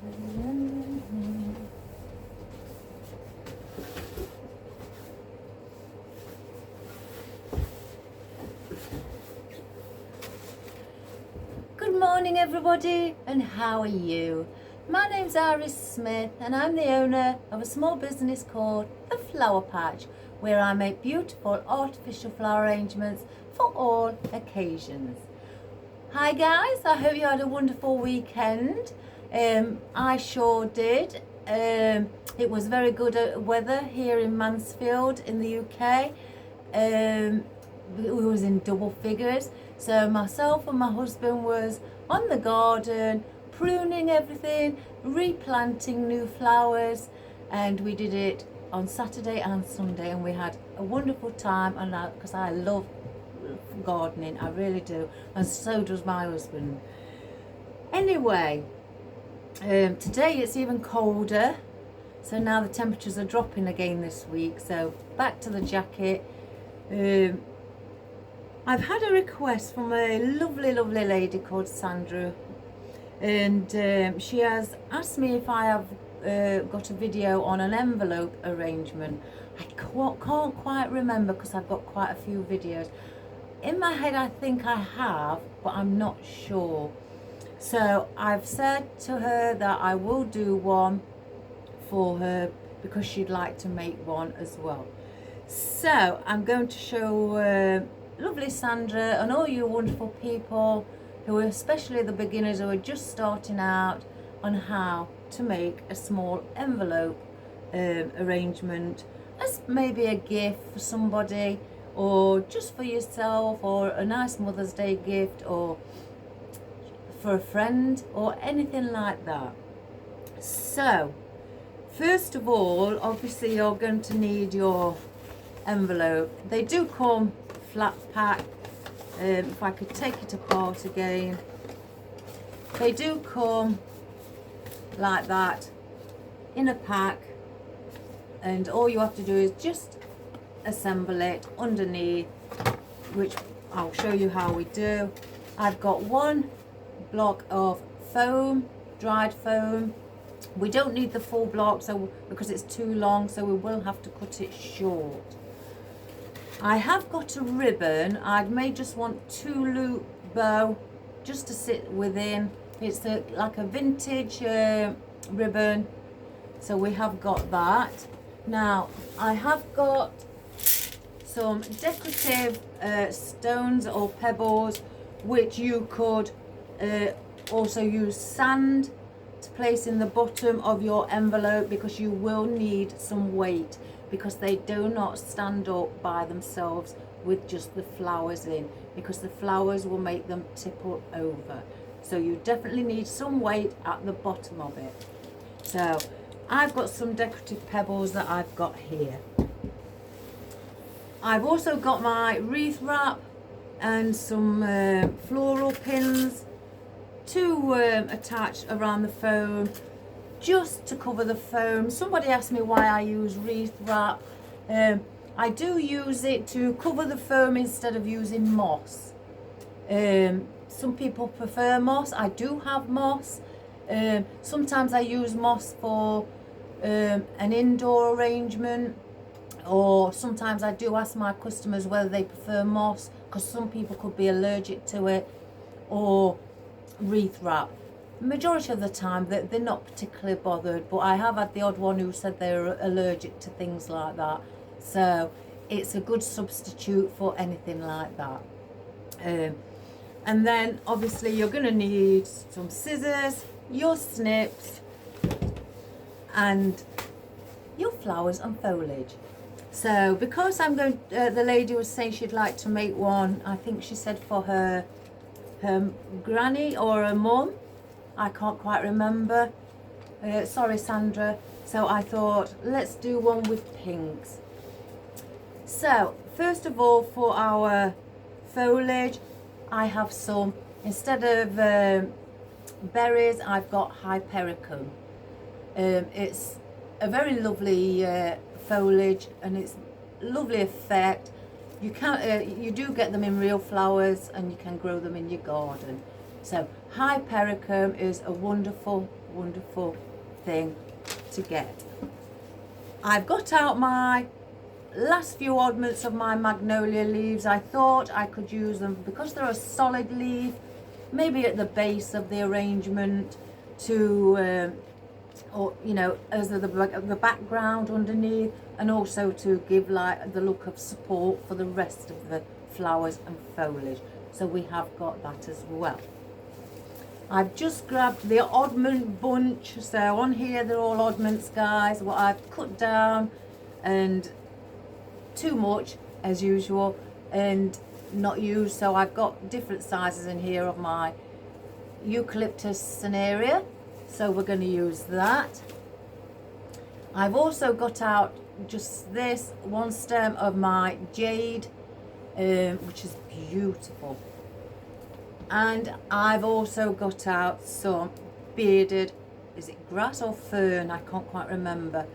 Good morning everybody, and how are you? My name's Iris Smith and I'm the owner of a small business called The Flower Patch, where I make beautiful artificial flower arrangements for all occasions. Hi guys, I hope you had a wonderful weekend. I sure did. It was very good weather here in Mansfield in the UK. It was in double figures. So myself and my husband was on the garden, pruning everything, replanting new flowers, and we did it on Saturday and Sunday, and we had a wonderful time. And because I love gardening, I really do, and so does my husband. Anyway, today it's even colder, so now the temperatures are dropping again this week, so back to the jacket. I've had a request from a lovely lady called Sandra, and she has asked me if I have got a video on an envelope arrangement. I can't quite remember because I've got quite a few videos. In my head I think I have, but I'm not sure. So I've said to her that I will do one for her because she'd like to make one as well. So I'm going to show lovely Sandra and all you wonderful people who are, especially the beginners who are just starting out, on how to make a small envelope arrangement as maybe a gift for somebody, or just for yourself, or a nice Mother's Day gift, or for a friend, or anything like that. So first of all, obviously you're going to need your envelope. They do come flat pack. If I could take it apart again, they do come like that in a pack, and all you have to do is just assemble it underneath, which I'll show you how we do. I've got one block of foam, dried foam. We don't need the full block because it's too long, so we will have to cut it short. I have got a ribbon. I may just want 2-loop bow just to sit within. It's like a vintage ribbon, so we have got that. Now I have got some decorative stones or pebbles, which you could also use sand to place in the bottom of your envelope, because you will need some weight, because they do not stand up by themselves with just the flowers in, because the flowers will make them tipple over. So you definitely need some weight at the bottom of it. So I've got some decorative pebbles that I've got here. I've also got my wreath wrap and some floral pins to attach around the foam, just to cover the foam. Somebody asked me why I use wreath wrap. I do use it to cover the foam instead of using moss. Some people prefer moss. I do have moss. Sometimes I use moss for an indoor arrangement, or sometimes I do ask my customers whether they prefer moss, because some people could be allergic to it, or wreath wrap. Majority of the time they're not particularly bothered, but I have had the odd one who said they're allergic to things like that, so it's a good substitute for anything like that. And then obviously you're going to need some scissors, your snips, and your flowers and foliage. So because I'm going, the lady was saying she'd like to make one, I think she said for her granny or her mum, I can't quite remember. Sorry Sandra. So I thought, let's do one with pinks. So first of all, for our foliage, I have some, instead of berries, I've got hypericum. It's a very lovely foliage, and it's lovely effect. You do get them in real flowers, and you can grow them in your garden. So hypericum is a wonderful wonderful thing to get. I've got out my last few oddments of my magnolia leaves. I thought I could use them because they're a solid leaf, maybe at the base of the arrangement to or you know, as the background underneath, and also to give like the look of support for the rest of the flowers and foliage. So we have got that as well. I've just grabbed the oddment bunch. So on here they're all oddments, guys, what I've cut down, and too much as usual and not used. So I've got different sizes in here of my eucalyptus cinerea, so we're going to use that. I've also got out just this one stem of my jade, which is beautiful. And I've also got out some bearded, is it grass or fern? I can't quite remember.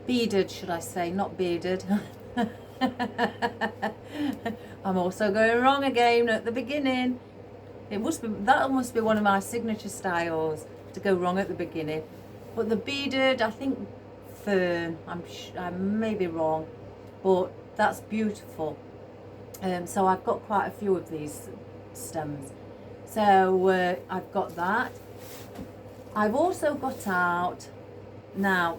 Beaded, should I say, not bearded. I'm also going wrong again at the beginning. That must be one of my signature styles, to go wrong at the beginning. But the beaded, I think fern, I may be wrong, but that's beautiful. So I've got quite a few of these stems. So I've got that. I've also got out, now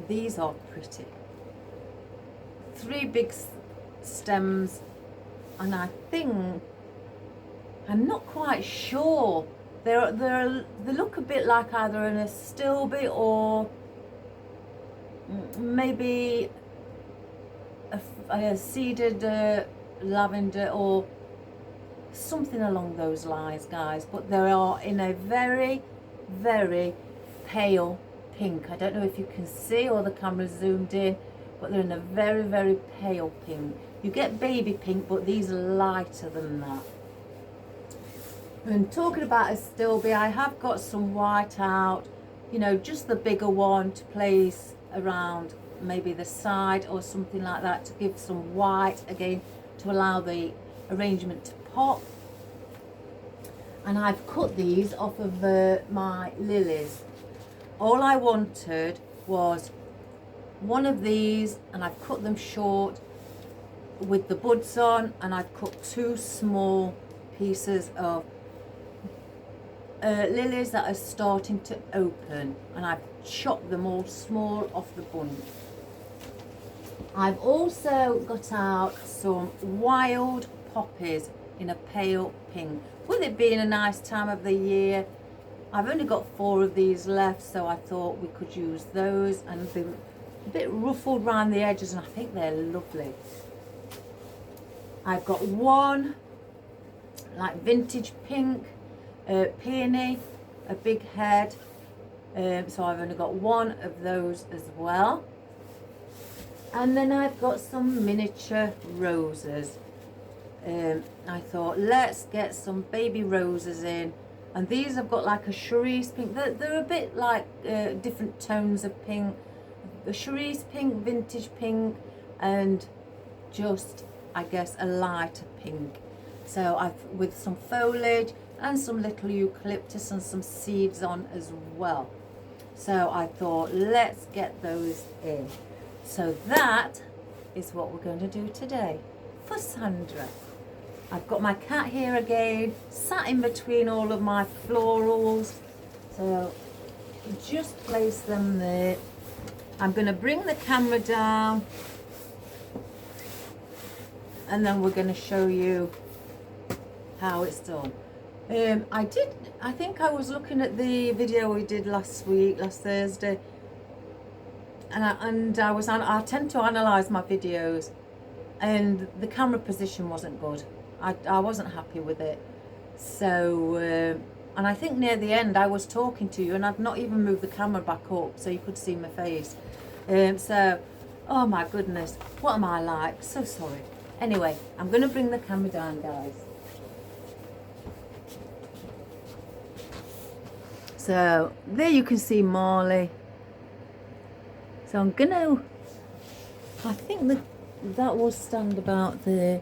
these are pretty. 3 big stems, and I think, I'm not quite sure. They look a bit like either an astilbe or maybe a seeded lavender or something along those lines, guys. But they are in a very, very pale pink. I don't know if you can see, or the camera's zoomed in, but they're in a very, very pale pink. You get baby pink, but these are lighter than that. And talking about astilbe, I have got some white out, you know, just the bigger one to place around maybe the side or something like that, to give some white again to allow the arrangement to pop. And I've cut these off of my lilies. All I wanted was one of these, and I've cut them short with the buds on, and I've cut 2 small pieces of lilies that are starting to open, and I've chopped them all small off the bunch. I've also got out some wild poppies in a pale pink. With it being a nice time of the year, I've only got 4 of these left, so I thought we could use those, and they're a bit ruffled around the edges, and I think they're lovely. I've got one like vintage pink peony, a big head, so I've only got 1 of those as well. And then I've got some miniature roses. I thought, let's get some baby roses in, and these have got like a cerise pink. They're a bit like different tones of pink, a cerise pink, vintage pink, and just, I guess, a lighter pink. So I've, with some foliage and some little eucalyptus and some seeds on as well. So I thought, let's get those in. So that is what we're going to do today for Sandra. I've got my cat here again, sat in between all of my florals. So just place them there. I'm going to bring the camera down, and then we're going to show you how it's done. I think I was looking at the video we did last Thursday, and I tend to analyze my videos, and the camera position wasn't good. I wasn't happy with it. So and I think near the end I was talking to you, and I'd not even moved the camera back up so you could see my face. So, oh my goodness, what am I like? So sorry. Anyway, I'm going to bring the camera down, guys. So there you can see Marley. So I'm gonna, I think that will stand about there.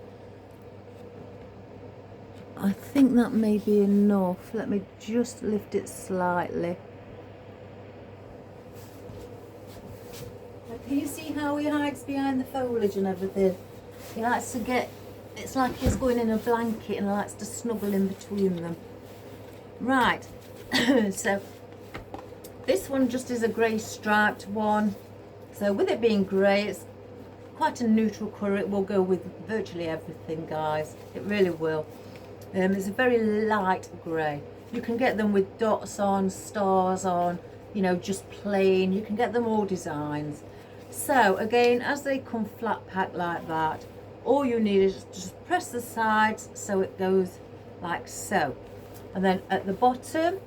I think that may be enough. Let me just lift it slightly. Can you see how he hides behind the foliage and everything? He likes to get, it's like he's going in a blanket and likes to snuggle in between them. Right, so this one just is a grey striped one. So with it being grey, it's quite a neutral colour. It will go with virtually everything, guys. It really will. It's a very light grey. You can get them with dots on, stars on, you know, just plain. You can get them all designs. So again, as they come flat packed like that, all you need is just press the sides so it goes like so. And then at the bottom,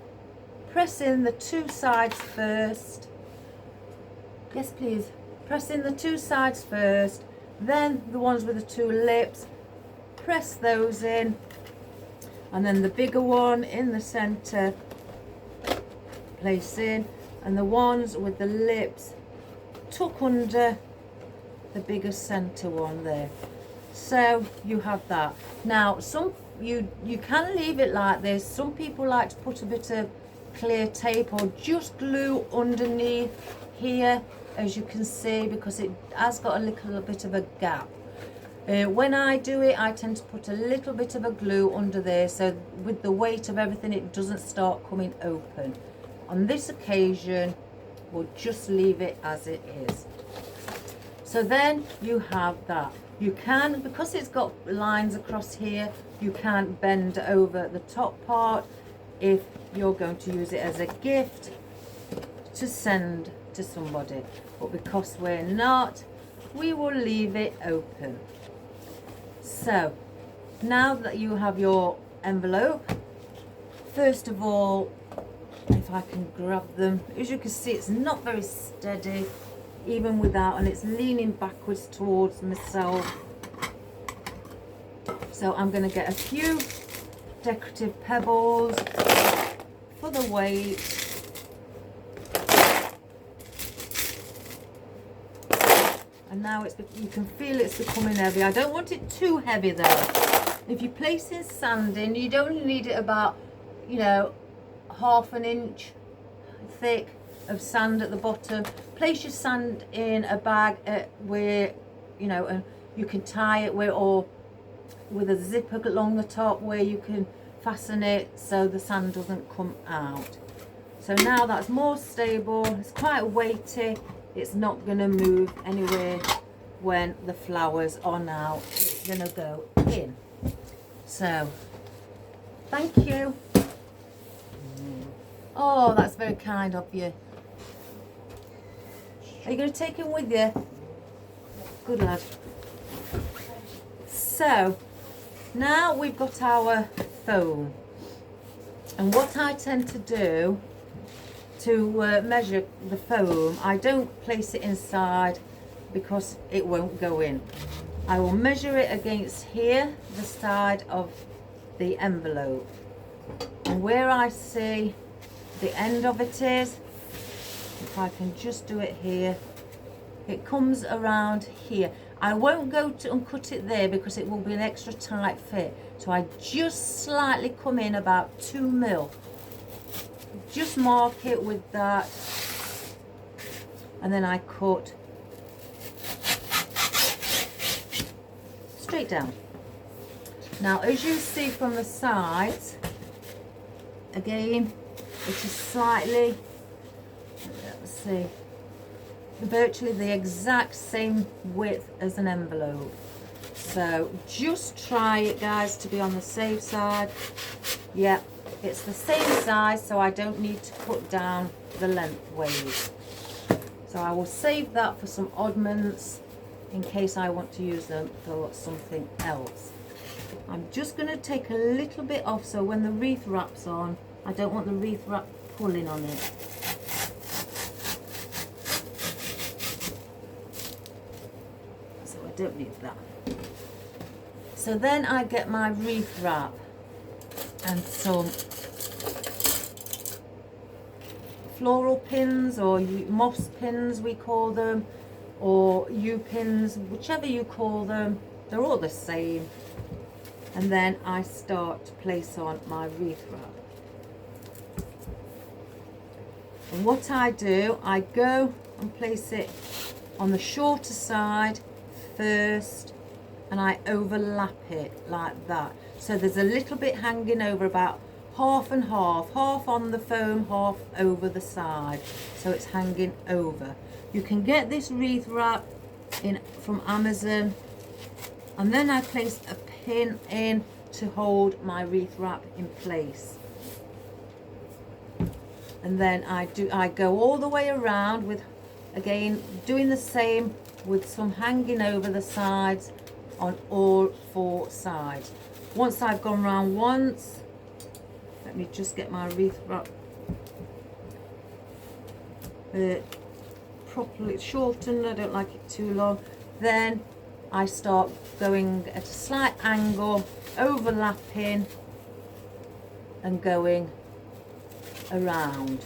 press in the two sides first. Yes, please. Press in the two sides first, then the ones with the two lips, press those in, and then the bigger one in the center, place in, and the ones with the lips tuck under the bigger center one there. So you have that. Now you can leave it like this. Some people like to put a bit of clear tape or just glue underneath here, as you can see, because it has got a little bit of a gap. When I do it, I tend to put a little bit of a glue under there, so with the weight of everything it doesn't start coming open. On this occasion, we'll just leave it as it is. So then you have that. You can, because it's got lines across here, you can bend over the top part if you're going to use it as a gift to send to somebody. But because we're not, we will leave it open. So now that you have your envelope, first of all, if I can grab them, as you can see, it's not very steady even without, and it's leaning backwards towards myself. So I'm going to get a few decorative pebbles for the weight. And now you can feel it's becoming heavy. I don't want it too heavy though. If you're placing sand in, you don't need it about, you know, ½ an inch thick of sand at the bottom. Place your sand in a bag where, you know, and you can tie it where, or with a zipper along the top where you can fasten it so the sand doesn't come out. So now that's more stable. It's quite weighty. It's not going to move anywhere when the flowers are now going to go in. So, thank you. Oh, that's very kind of you. Are you going to take him with you? Good lad. So, now we've got our foam. And what I tend to do to measure the foam, I don't place it inside because it won't go in. I will measure it against here, the side of the envelope. And where I see the end of it is, if I can just do it here, it comes around here. I won't go to and cut it there because it will be an extra tight fit. So I just slightly come in about 2 mil. Just mark it with that, and then I cut straight down. Now, as you see from the sides, again, it is slightly, let's see, virtually the exact same width as an envelope. So just try it, guys, to be on the safe side. Yep. It's the same size, so I don't need to cut down the lengthways. So I will save that for some oddments in case I want to use them for something else. I'm just going to take a little bit off so when the wreath wrap's on, I don't want the wreath wrap pulling on it. So I don't need that. So then I get my wreath wrap and some floral pins, or moss pins we call them, or U pins, whichever you call them, they're all the same. and then I start to place on my wreath wrap. And what I do, I go and place it on the shorter side first, and I overlap it like that. So there's a little bit hanging over, about half and half, half on the foam, half over the side. So it's hanging over. You can get this wreath wrap from Amazon, and then I place a pin in to hold my wreath wrap in place. And then I go all the way around with, again, doing the same with some hanging over the sides on all 4 sides. Once I've gone round once, let me just get my wreath wrap properly shortened. I don't like it too long. Then I start going at a slight angle, overlapping and going around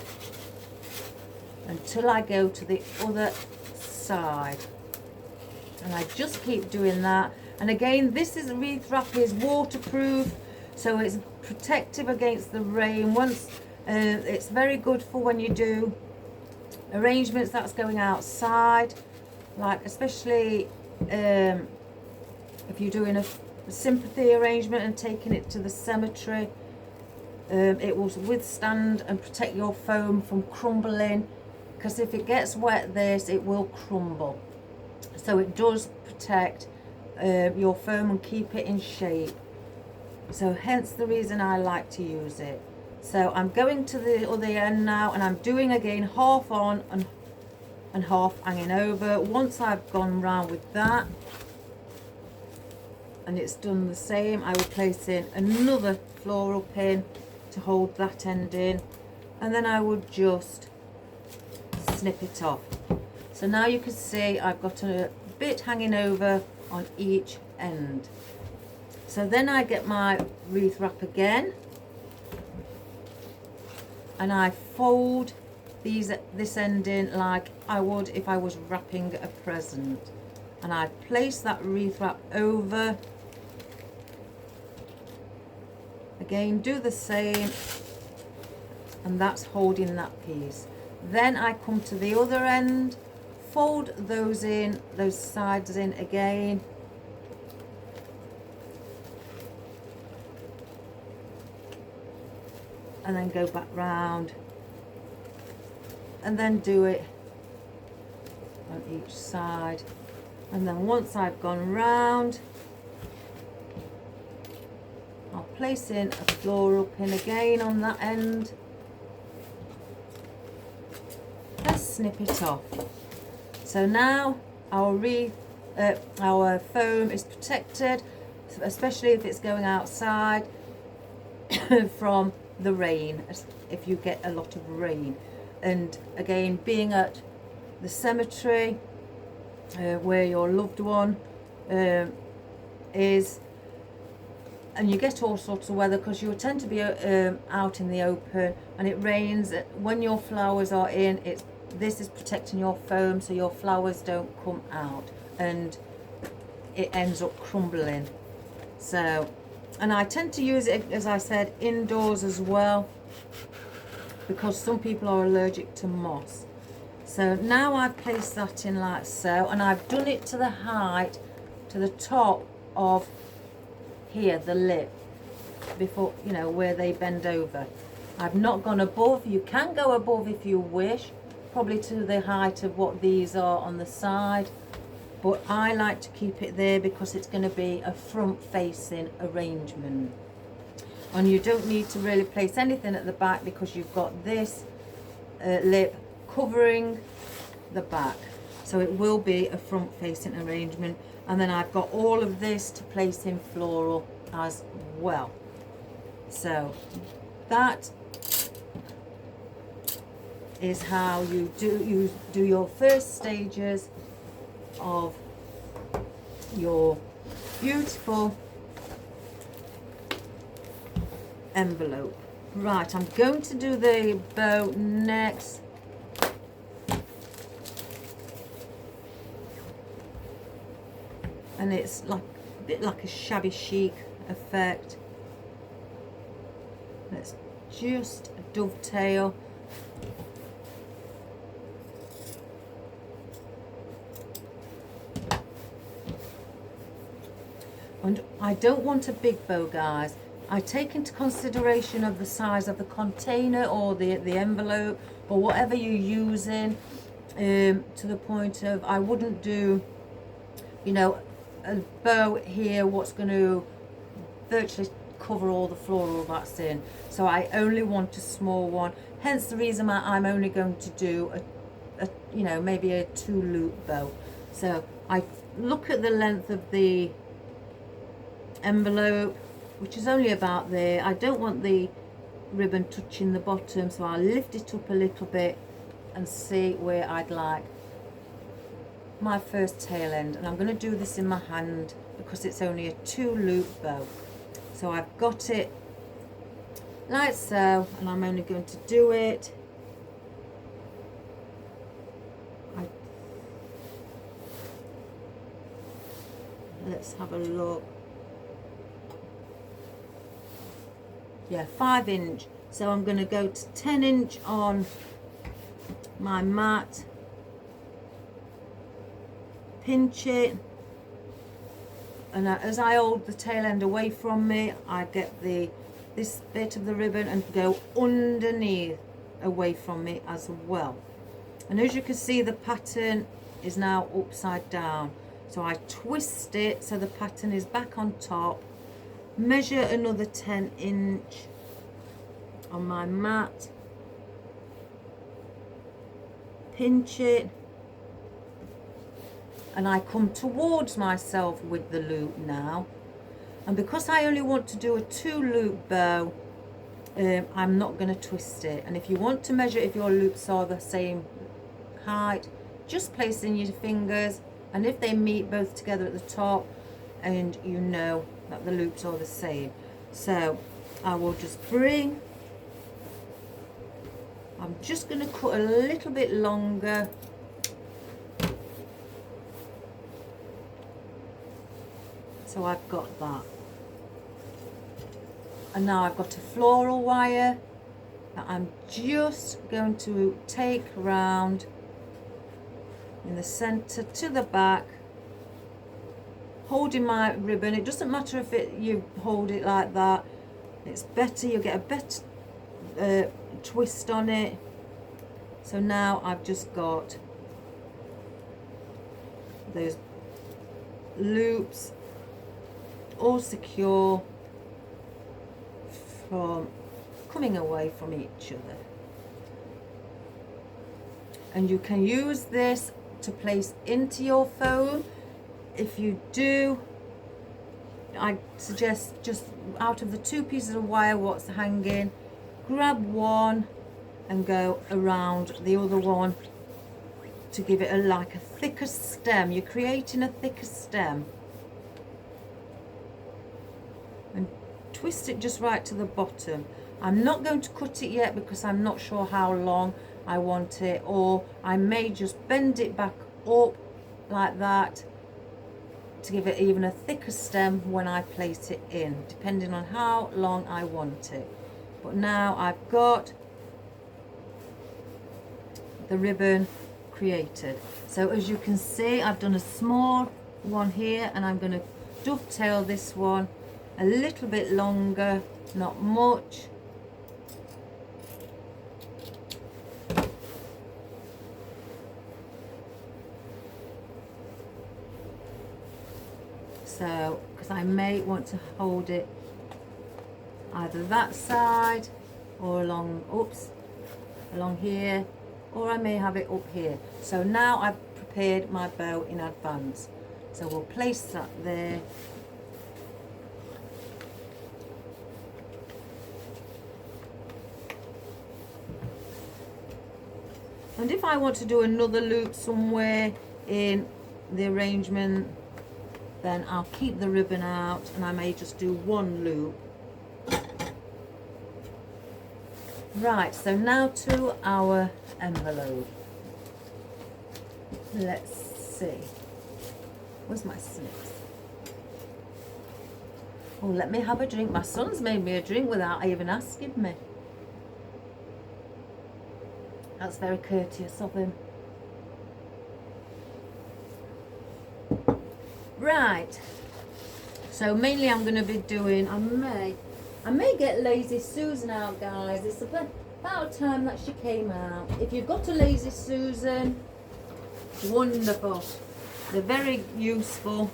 until I go to the other side, and I just keep doing that. And again, this wreath wrap is waterproof, so it's protective against the rain. It's very good for when you do arrangements that's going outside, like especially if you're doing a sympathy arrangement and taking it to the cemetery. It will withstand and protect your foam from crumbling, because if it gets wet, it will crumble. So it does protect your foam and keep it in shape. So hence the reason I like to use it. So I'm going to the other end now, and I'm doing again half on and half hanging over. Once I've gone round with that and it's done the same, I will place in another floral pin to hold that end in, and then I would just snip it off. So now you can see I've got a bit hanging over on each end. So then I get my wreath wrap again, and I fold this end in like I would if I was wrapping a present, and I place that wreath wrap over. Again, do the same, and that's holding that piece. Then I come to the other end, fold those sides in again, and then go back round, and then do it on each side. And then once I've gone round, I'll place in a floral pin again on that end and snip it off. So now our foam is protected, especially if it's going outside, from the rain, if you get a lot of rain. And again, being at the cemetery where your loved one is, and you get all sorts of weather because you tend to be out in the open, and it rains. When your flowers are in, this is protecting your foam so your flowers don't come out and it ends up crumbling. So, and I tend to use it, as I said, indoors as well, because some people are allergic to moss. So now I've placed that in like so, and I've done it to the height, to the top of here, the lip, before, you know, where they bend over. I've not gone above. You can go above if you wish, probably to the height of what these are on the side, but I like to keep it there because it's going to be a front facing arrangement, and you don't need to really place anything at the back because you've got this lip covering the back, so it will be a front facing arrangement. And then I've got all of this to place in floral as well. So that is how you do your first stages of your beautiful envelope. Right, I'm going to do the bow next. And it's like a bit like a shabby chic effect. Let's just dovetail. And I don't want a big bow, guys. I take into consideration of the size of the container or the envelope or whatever you're using, to the point of I wouldn't do, you know, a bow here what's going to virtually cover all the floral that's in. So I only want a small one. Hence the reason why I'm only going to do a you know, maybe a 2-loop bow. So I look at the length of the envelope, which is only about there. I don't want the ribbon touching the bottom, so I'll lift it up a little bit and see where I'd like my first tail end. And I'm going to do this in my hand because it's only a 2-loop bow. So I've got it like so, and I'm only going to do it. Let's have a look. Yeah, 5-inch. So I'm going to go to 10-inch on my mat, pinch it, and as I hold the tail end away from me, I get this bit of the ribbon and go underneath away from me as well. And as you can see, the pattern is now upside down. So I twist it so the pattern is back on top. Measure another 10-inch on my mat, pinch it, and I come towards myself with the loop now. And because I only want to do a 2-loop bow, I'm not going to twist it. And if you want to measure if your loops are the same height, just place in your fingers, and if they meet both together at the top, and you know that the loops are the same. So I will just bring, I'm just going to cut a little bit longer. So I've got that. And now I've got a floral wire that I'm just going to take round in the center to the back, holding my ribbon. It doesn't matter if you hold it like that. It's better, you get a better twist on it. So now I've just got those loops all secure from coming away from each other. And you can use this to place into your foam. If you do, I suggest just out of the 2 pieces of wire what's hanging, grab one and go around the other one to give it like a thicker stem. You're creating a thicker stem. And twist it just right to the bottom. I'm not going to cut it yet because I'm not sure how long I want it, or I may just bend it back up like that to give it even a thicker stem when I place it in, depending on how long I want it. But now I've got the ribbon created. So as you can see, I've done a small one here, and I'm going to dovetail this one a little bit longer, not much. So, because I may want to hold it either that side or along here, or I may have it up here. So now I've prepared my bow in advance. So we'll place that there. And if I want to do another loop somewhere in the arrangement, then I'll keep the ribbon out and I may just do one loop. Right, so now to our envelope. Let's see. Where's my snips? Oh, let me have a drink. My son's made me a drink without even asking me. That's very courteous of him. Right. So mainly I'm going to be doing, I may get Lazy Susan out, guys. It's about time that she came out. If you've got a Lazy Susan, wonderful. They're very useful.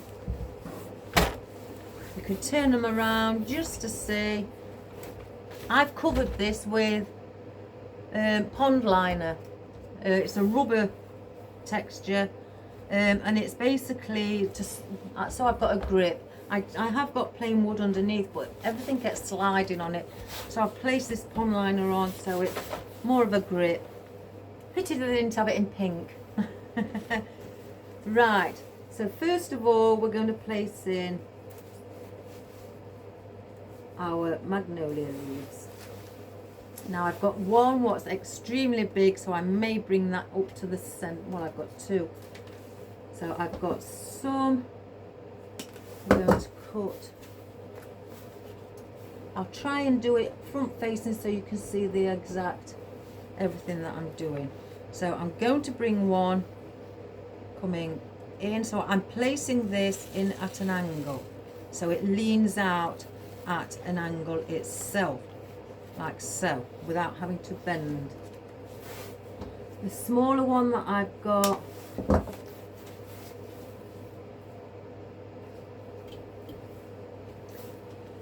You can turn them around just to see. I've covered this with pond liner. It's a rubber texture, and it's basically just so I've got a grip. I have got plain wood underneath, but everything gets sliding on it. So I've placed this pond liner on so it's more of a grip. Pity they didn't have it in pink. Right, so first of all we're going to place in our magnolia leaves. Now I've got one what's extremely big, so I may bring that up to the center. Well, I've got two. So I've got some I'm going to cut. I'll try and do it front facing so you can see the exact everything that I'm doing. So I'm going to bring one coming in, so I'm placing this in at an angle so it leans out at an angle itself, like so, without having to bend. The smaller one that I've got,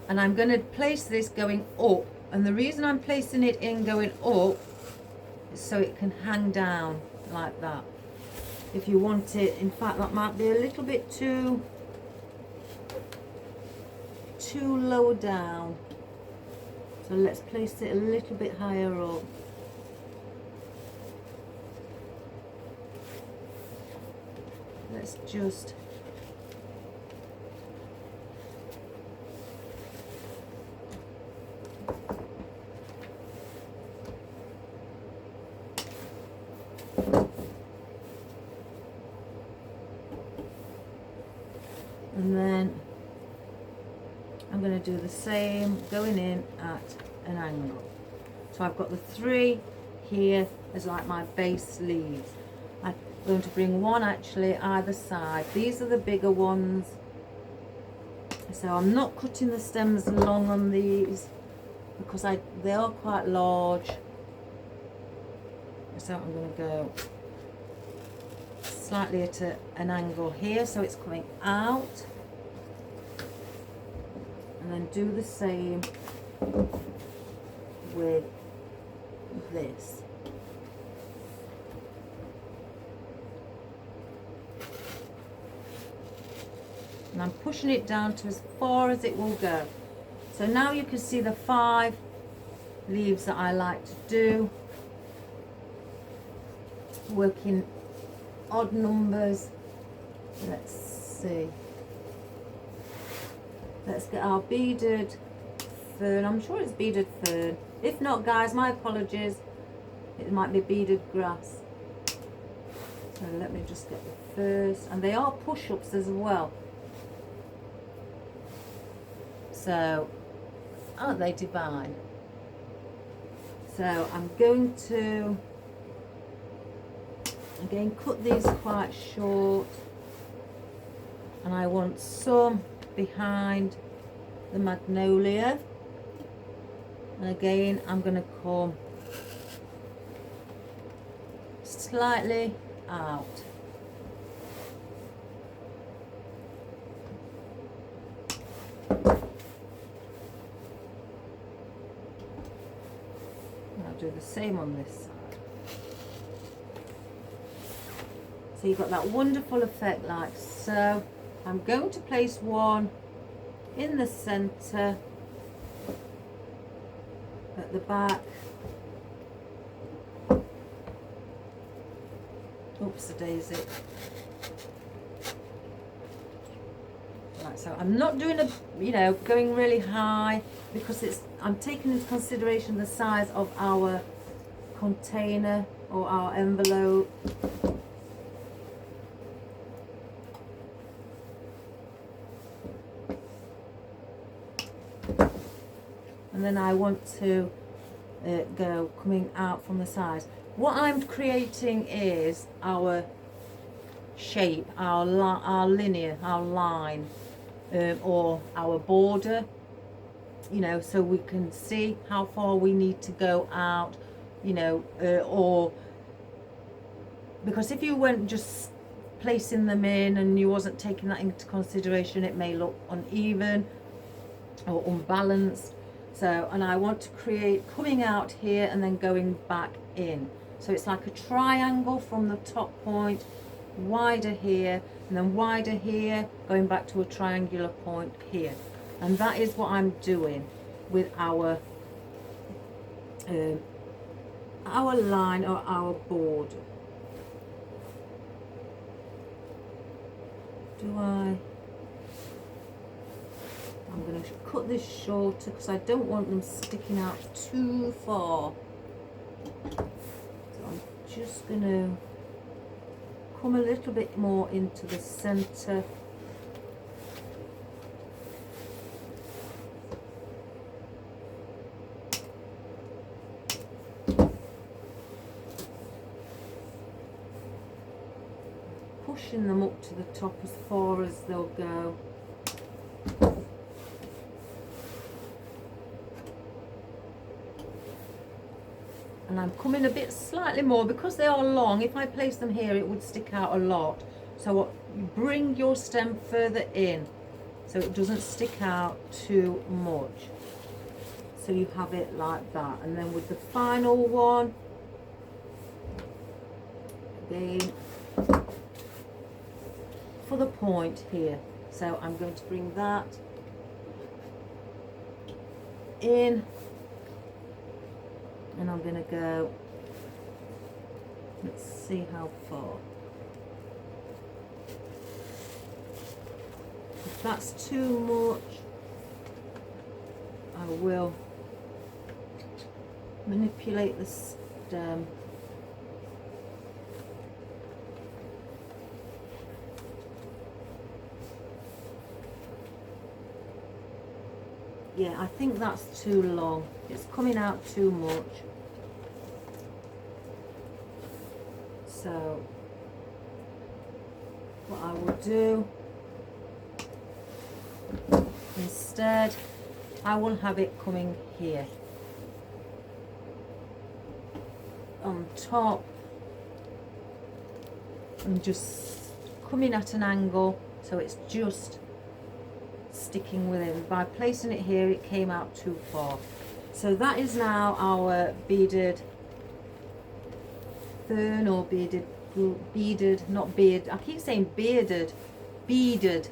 and I'm going to place this going up, and the reason I'm placing it in going up is so it can hang down like that. If you want it, in fact that might be a little bit too low down, so let's place it a little bit higher up. Let's just and then I'm going to do the same going in at an angle. So I've got the three here as like my base leaves. I'm going to bring one actually either side. These are the bigger ones, so I'm not cutting the stems long on these because they are quite large. So I'm going to go slightly at an angle here so it's coming out, and then do the same with this. And I'm pushing it down to as far as it will go. So now you can see the 5 leaves that I like to do, working odd numbers. Let's see, let's get our beaded fern. I'm sure it's beaded fern. If not, guys, my apologies, it might be beaded grass. So let me just get the first, and they are push-ups as well, so aren't they divine? So I'm going to again cut these quite short, and I want some behind the magnolia, and again I'm going to come slightly out. And I'll do the same on this side. So you've got that wonderful effect like so. I'm going to place one in the center at the back. Oops, a daisy. Right, so I'm not doing going really high because I'm taking into consideration the size of our container or our envelope. and then I want to go coming out from the sides. What I'm creating is our shape, our linear, our line, or our border, you know, so we can see how far we need to go out, you know, or because if you weren't just placing them in and you wasn't taking that into consideration, it may look uneven or unbalanced. So, and I want to create coming out here and then going back in. So it's like a triangle from the top point, wider here, and then wider here, going back to a triangular point here. And that is what I'm doing with our line or our border. I'm going to cut this shorter because I don't want them sticking out too far. So I'm just going to come a little bit more into the center. Pushing them up to the top as far as they'll go. And I'm coming a bit slightly more because they are long. If I place them here, it would stick out a lot. So what, you bring your stem further in so it doesn't stick out too much. So you have it like that. And then with the final one, again, for the point here. So I'm going to bring that in. And I'm going to go, let's see how far. If that's too much, I will manipulate the stem. Yeah, I think that's too long. It's coming out too much. So what I will do instead, I will have it coming here on top and just coming at an angle so it's just sticking within. By placing it here, it came out too far. So that is now our beaded fern, or beaded, not beard. I keep saying bearded, beaded.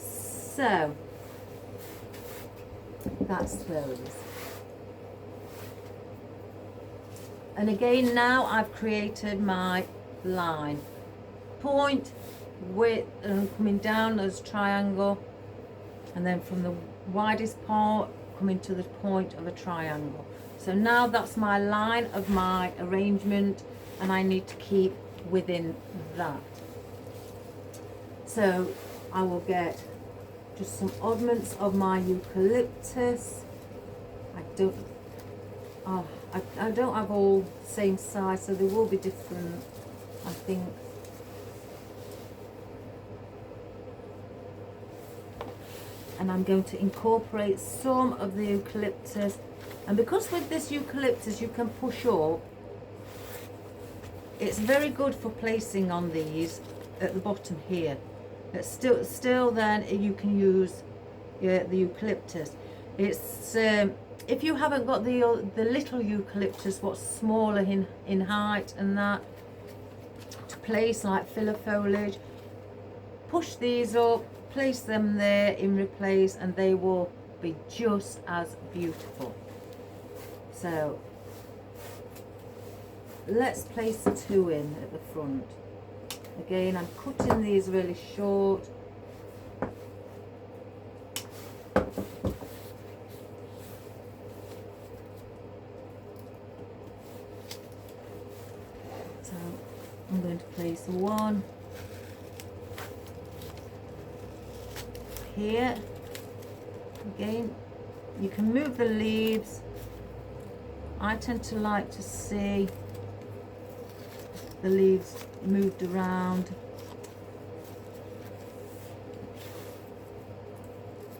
So that's those. And again, now I've created my line, point, width, and coming down as triangle, and then from the widest part coming to the point of a triangle. So now that's my line of my arrangement, and I need to keep within that. So I will get just some oddments of my eucalyptus. I don't have all the same size, so they will be different, I think. And I'm going to incorporate some of the eucalyptus. And because with this eucalyptus you can push up, it's very good for placing on these at the bottom here. It's still then you can use the eucalyptus. It's if you haven't got the little eucalyptus, what's smaller in height and that, to place like filler foliage, push these up, place them there in replace, and they will be just as beautiful. So let's place 2 in at the front. Again, I'm cutting these really short. So I'm going to place 1 here, Again, you can move the leaves. I tend to like to see the leaves moved around,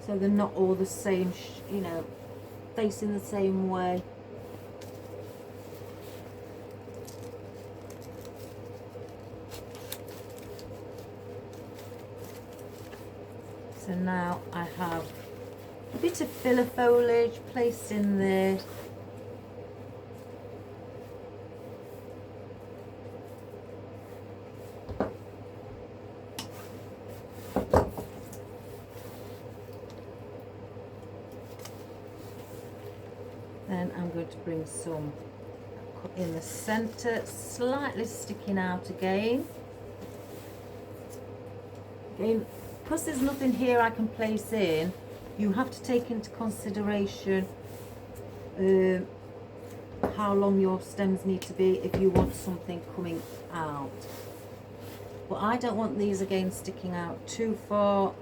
so they're not all the same, you know, facing the same way. So now I have a bit of filler foliage placed in there. Then I'm going to bring some in the center, slightly sticking out again. Again, because there's nothing here I can place in, you have to take into consideration how long your stems need to be if you want something coming out. But I don't want these again sticking out too far.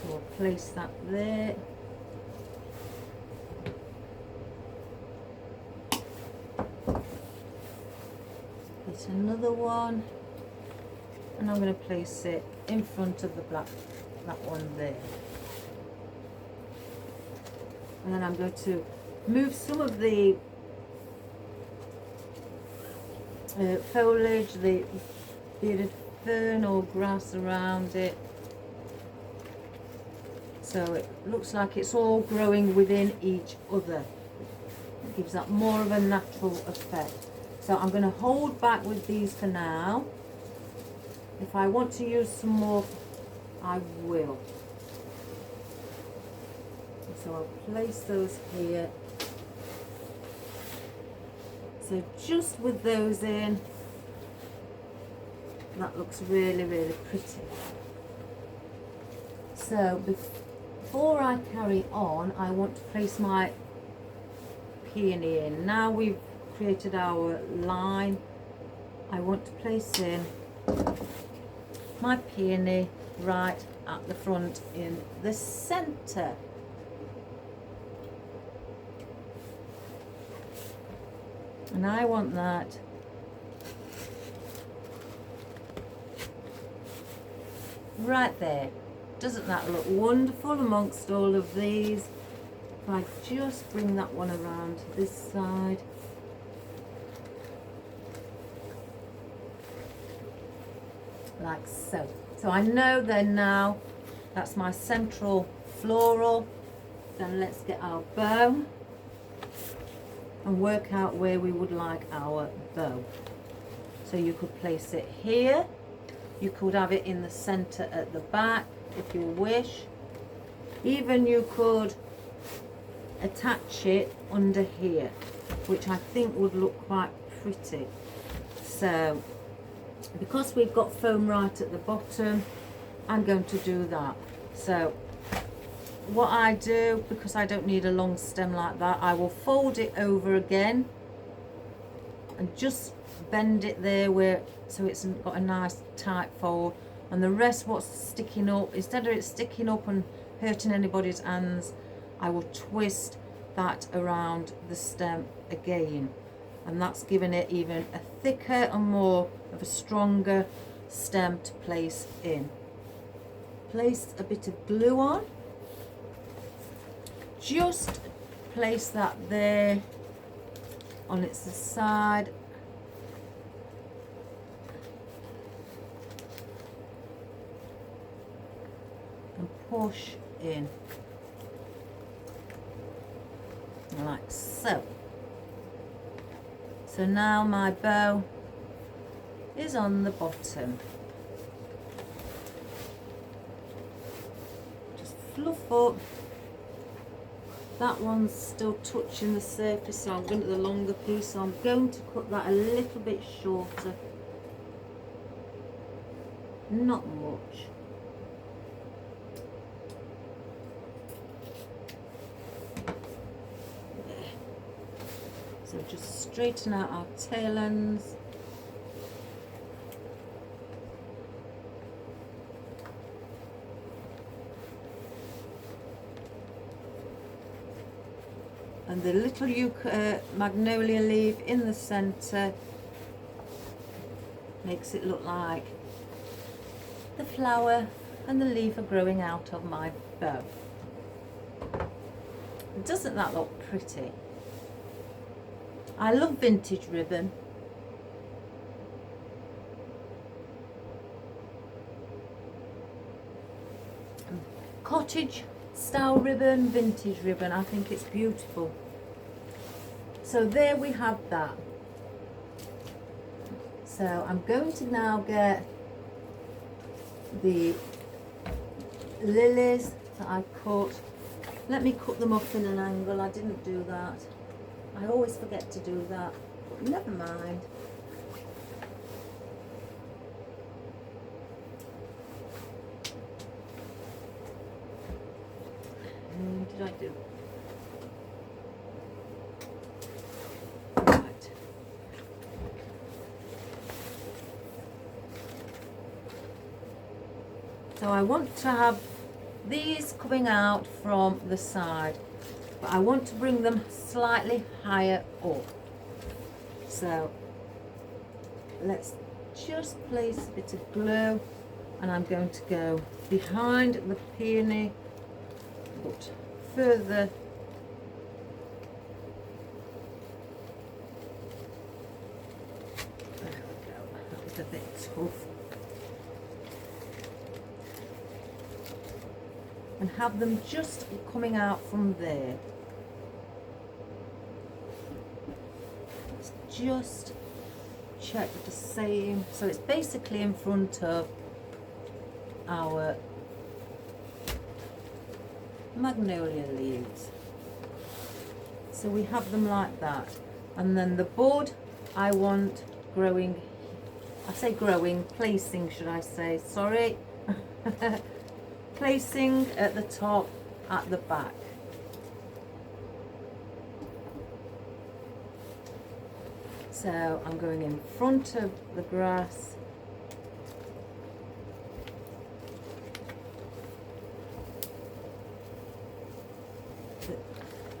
So I'll place that there. Get another one. And I'm going to place it in front of the black, that one there. And then I'm going to move some of the foliage, the bearded fern or grass around it. So it looks like it's all growing within each other. It gives that more of a natural effect. So I'm going to hold back with these for now. If I want to use some more, I will. So I'll place those here. So just with those in, that looks really, really pretty. So before I carry on, I want to place my peony in. Now we've created our line, I want to place in my peony right at the front in the center. And I want that right there. Doesn't that look wonderful amongst all of these? If I just bring that one around to this side. Like so. So I know then now that's my central floral. Then let's get our bow and work out where we would like our bow. So you could place it here. You could have it in the center at the back if you wish. Even you could attach it under here, which I think would look quite pretty. So because we've got foam right at the bottom, I'm going to do that. So what I do, because I don't need a long stem like that, I will fold it over again and just bend it there where, so it's got a nice tight fold, and the rest what's sticking up, instead of it sticking up and hurting anybody's hands, I will twist that around the stem again, and that's giving it even a thicker and more of a stronger stem to place in. Place a bit of glue on, just place that there on its side, and push in like so. So now my bow is on the bottom. Just fluff up. That one's still touching the surface, so I'm going to the longer piece, so I'm going to cut that a little bit shorter. Not much. So just straighten out our tail ends. and the little magnolia leaf in the centre makes it look like the flower and the leaf are growing out of my bow. Doesn't that look pretty? I love vintage ribbon. Cottage style ribbon, vintage ribbon, I think it's beautiful. So there we have that. So I'm going to now get the lilies that I cut. Let me cut them up in an angle. I didn't do that. I always forget to do that, but never mind. Did I do? Right. So I want to have these coming out from the side, but I want to bring them slightly higher up. So let's just place a bit of glue, and I'm going to go behind the peony, but further there we go. That was a bit tough. And have them just coming out from there. Let's just check the same. So it's basically in front of our magnolia leaves. So we have them like that. And then the bud I want growing, I say growing, placing should I say, sorry. Placing at the top, at the back. So I'm going in front of the grass.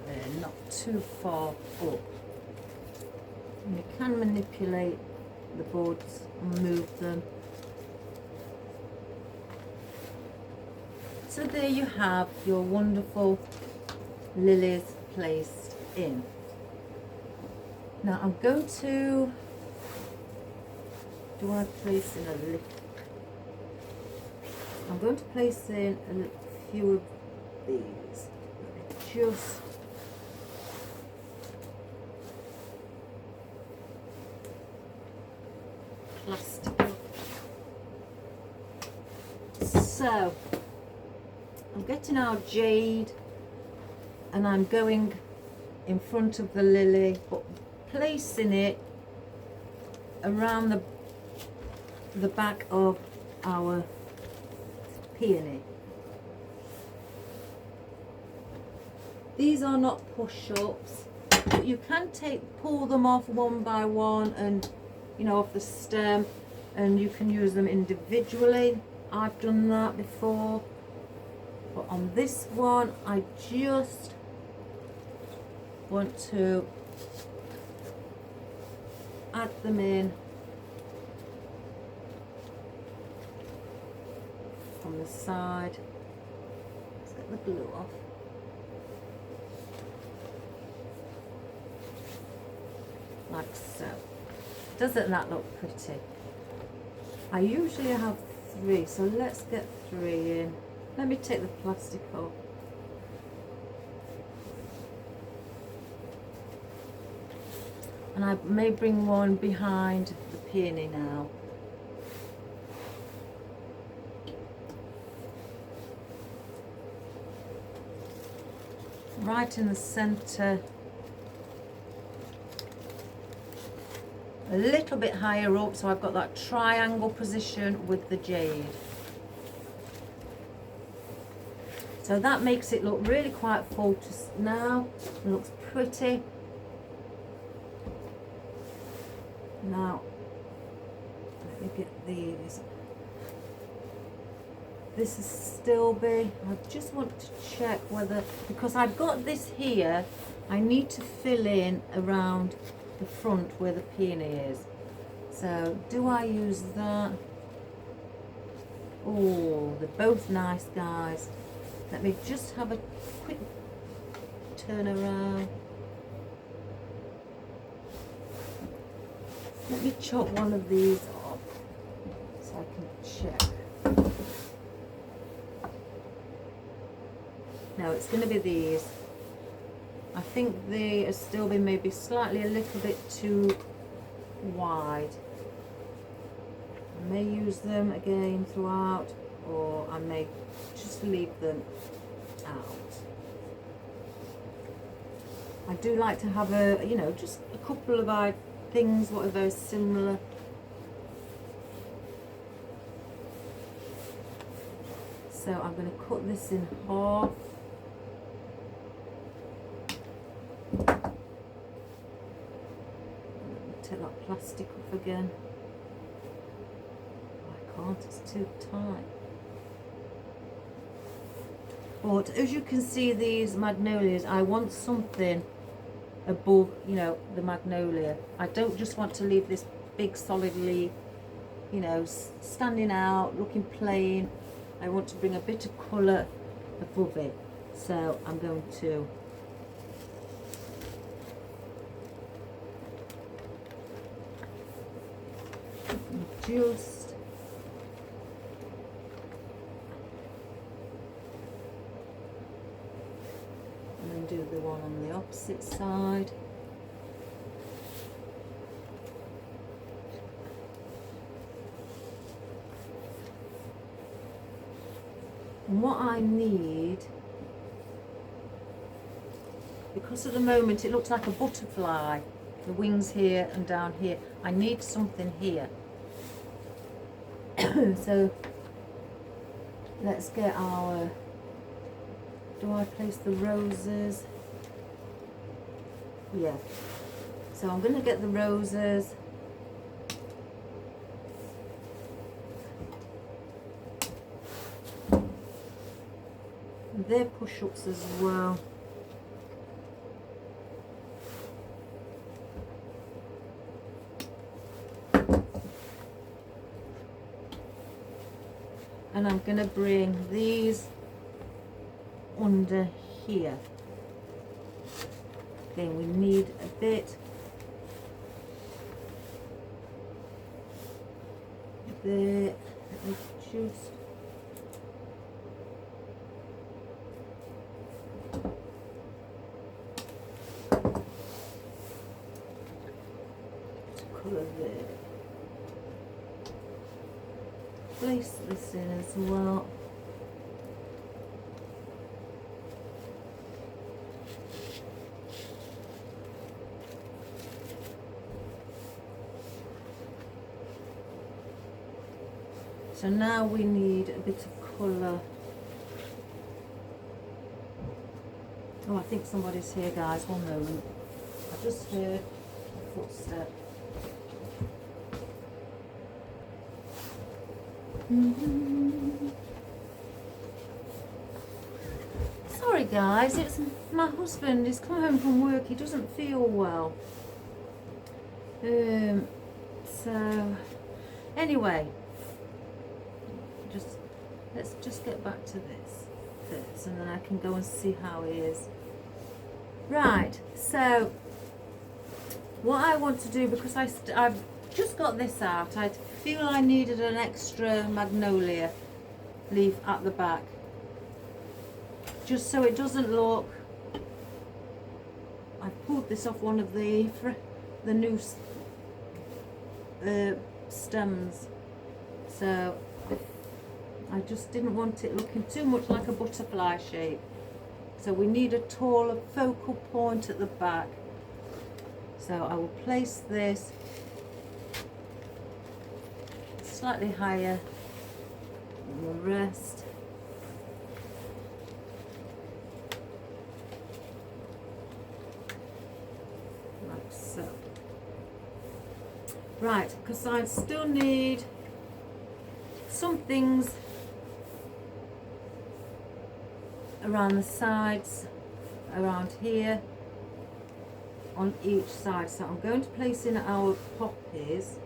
They're not too far up. And you can manipulate the buds and move them. So there you have your wonderful lilies placed in. Now I'm going to, do I place in a little? I'm going to place in a few of these. Just plastic. So I'm getting our jade and I'm going in front of the lily, but placing it around the back of our peony. These are not push-ups, but you can pull them off one by one and, you know, off the stem, and you can use them individually. I've done that before. But on this one, I just want to add them in from the side. Let's get the glue off. Like so. Doesn't that look pretty? I usually have 3, so let's get 3 in. Let me take the plastic off. And I may bring one behind the peony now. Right in the centre. A little bit higher up, so I've got that triangle position with the jade. So that makes it look really quite full now. It looks pretty. Now, let me get these. This is still big. I just want to check whether, because I've got this here I need to fill in around the front where the peony is. So do I use that? Oh, they're both nice, guys. Let me just have a quick turn around. Let me chop one of these off so I can check. No, it's going to be these. I think they are still be maybe slightly a little bit too wide. I may use them again throughout, or I may just leave them out. I do like to have a, you know, just a couple of things what are very similar. So I'm going to cut this in half. Take that plastic off again. I can't, it's too tight. But as you can see, these magnolias, I want something above, you know, the magnolia. I don't just want to leave this big solid leaf, you know, standing out, looking plain. I want to bring a bit of colour above it. So I'm going to just and then do the one on the opposite side. And what I need, because at the moment it looks like a butterfly, the wings here and down here, I need something here. So let's get our, do I place the roses? Yeah. So I'm going to get the roses. They're push-ups as well. And I'm going to bring these under here. Again, we need a bit there. Let me just colour there. Place this in as well. So now we need a bit of colour. Oh, I think somebody's here, guys. One moment. I just heard a footstep. Sorry guys, it's my husband. He's come home from work. He doesn't feel well. So anyway, let's just get back to this first, and then I can go and see how he is. Right, so what I want to do, because I've just got this out, I feel I needed an extra magnolia leaf at the back, just so it doesn't look. I pulled this off one of the new stems, so I just didn't want it looking too much like a butterfly shape. So we need a taller focal point at the back. So I will place this slightly higher than the rest. Like so. Right, because I still need some things around the sides, around here, on each side. So I'm going to place in our poppies.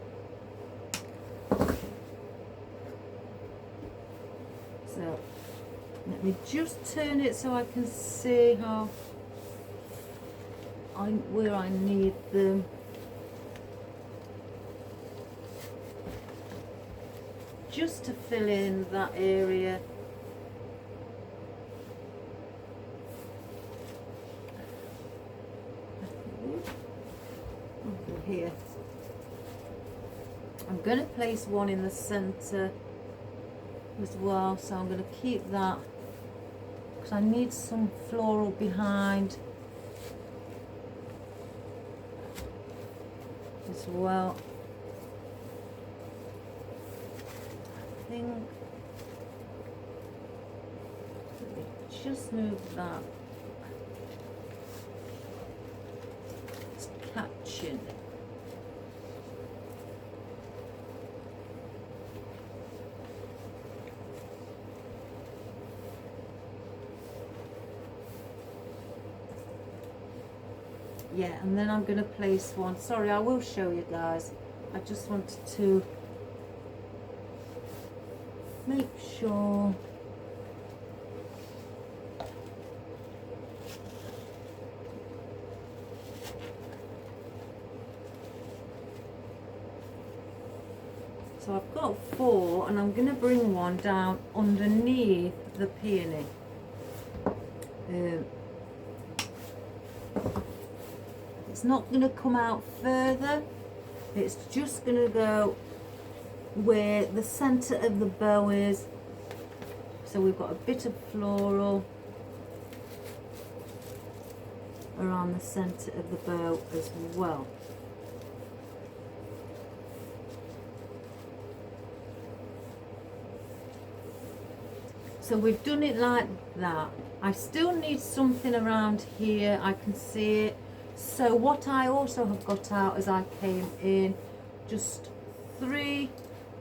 So let me just turn it so I can see where I need them. Just to fill in that area. Over here. I'm going to place one in the center as well, so I'm going to keep that because I need some floral behind as well. I think let me just move that. It's catching. Yeah, and then I'm going to place one. Sorry, I will show you guys. I just wanted to make sure. So I've got 4, and I'm going to bring one down underneath the peony. It's not going to come out further, it's just going to go where the center of the bow is. So we've got a bit of floral around the center of the bow as well. So we've done it like that. I still need something around here, I can see it. So what I also have got out as I came in, just 3,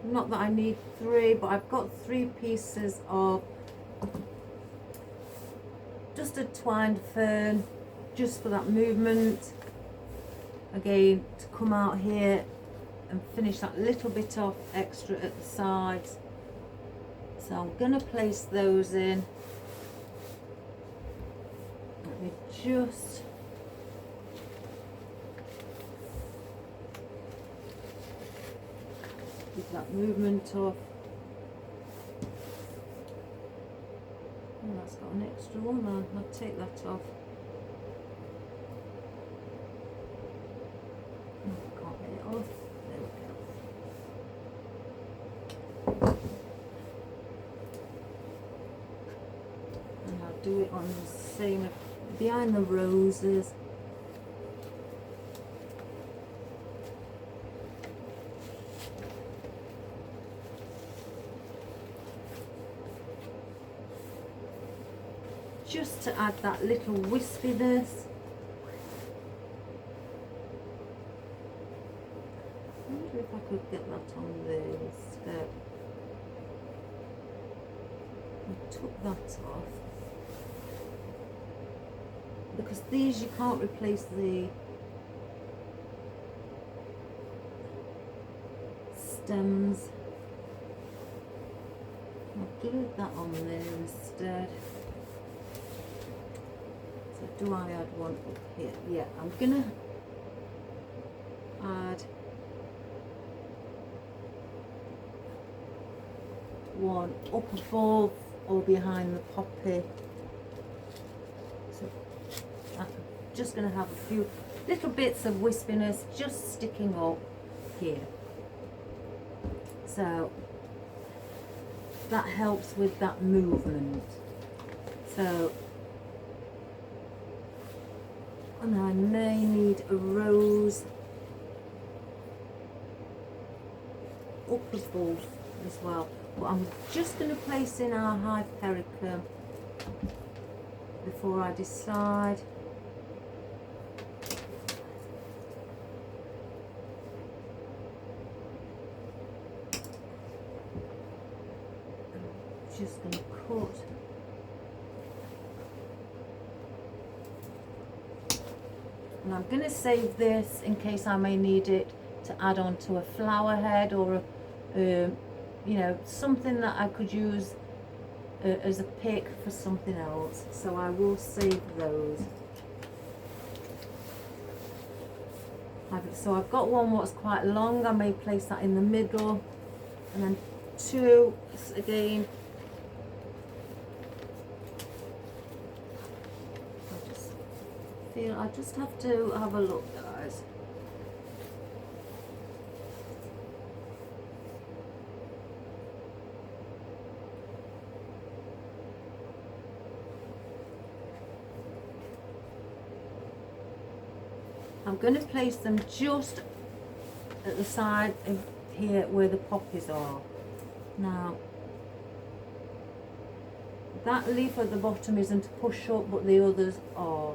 not that I need 3, but I've got 3 pieces of just a twined fern, just for that movement. Again, to come out here and finish that little bit off extra at the sides. So I'm going to place those in. Let me just keep that movement off. Oh, that's got an extra one there. I'll take that off. Oh, can't get it off. There we go. And I'll do it on the same behind the roses. Just to add that little wispiness. I wonder if I could get that on there instead. I took that off. Because these you can't replace the stems. I'll glue that on there instead. Do I add one up here? Yeah, I'm gonna add one up above or behind the poppy. So I'm just gonna have a few little bits of wispiness just sticking up here. So that helps with that movement. So, and I may need a rose up above as well. But I'm just going to place in our Hypericum before I decide. I'm just going to cut. And I'm going to save this in case I may need it to add on to a flower head or a, you know, something that I could use as a pick for something else. So I will save those. So I've got one what's quite long. I may place that in the middle, and then two again. I just have to have a look, guys. I'm going to place them just at the side of here where the poppies are. Now, that leaf at the bottom isn't a push up, but the others are.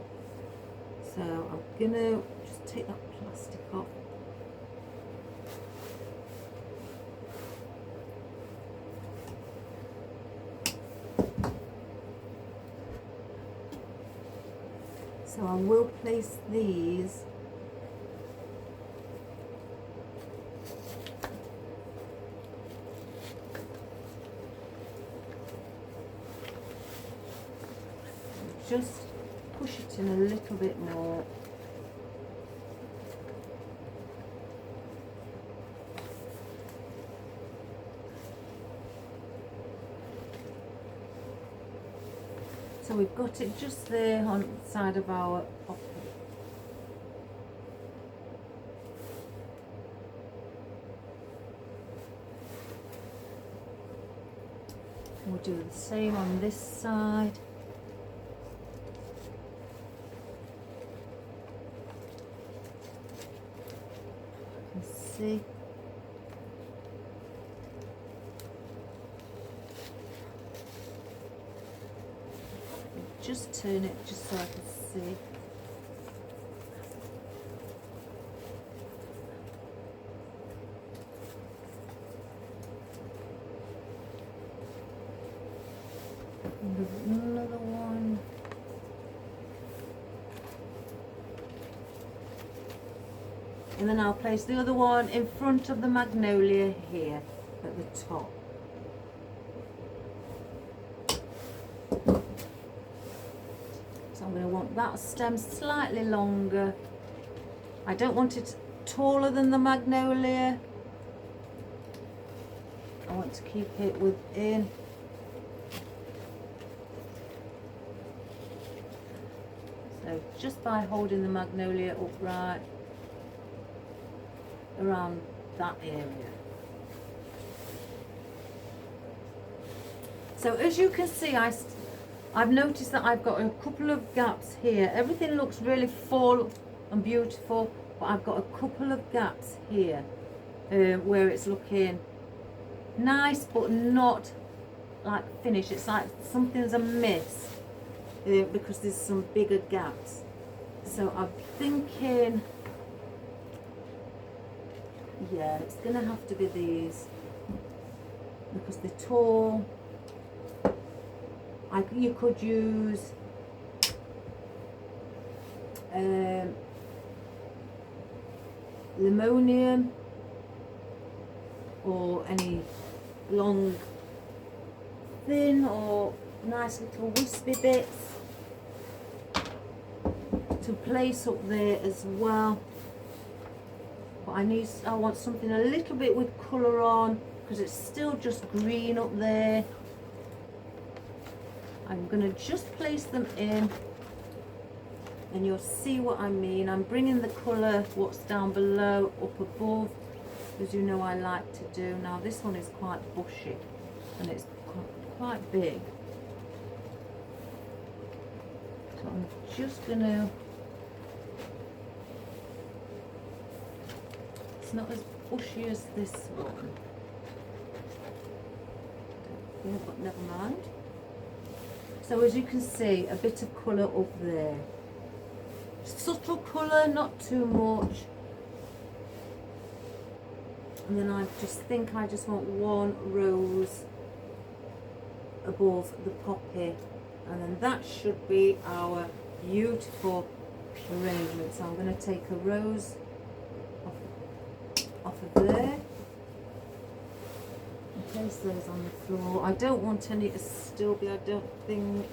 So I'm going to just take that plastic off. So I will place these just push it in a little bit more. So we've got it just there on the side of our poppy. We'll do the same on this side. You can see. Just turn it just so I can see. And another one. And then I'll place the other one in front of the magnolia here at the top. I'm going to want that stem slightly longer. I don't want it taller than the magnolia. I want to keep it within. So just by holding the magnolia upright around that area. So as you can see, I've noticed that I've got a couple of gaps here. Everything looks really full and beautiful, but I've got a couple of gaps here where it's looking nice but not like finished. It's like something's amiss because there's some bigger gaps. So I'm thinking, yeah, it's gonna have to be these because they're tall. You could use limonium or any long, thin or nice little wispy bits to place up there as well. But I want something a little bit with colour on because it's still just green up there. I'm going to just place them in and you'll see what I mean. I'm bringing the colour, what's down below, up above, as you know I like to do. Now this one is quite bushy and it's quite big. So I'm just going to, it's not as bushy as this one. Yeah, but never mind. So as you can see, a bit of colour up there. Subtle colour, not too much. And then I just think I just want one rose above the poppy. And then that should be our beautiful arrangement. So I'm going to take a rose off of there and place those on the floor. I don't want any to still be, I don't think.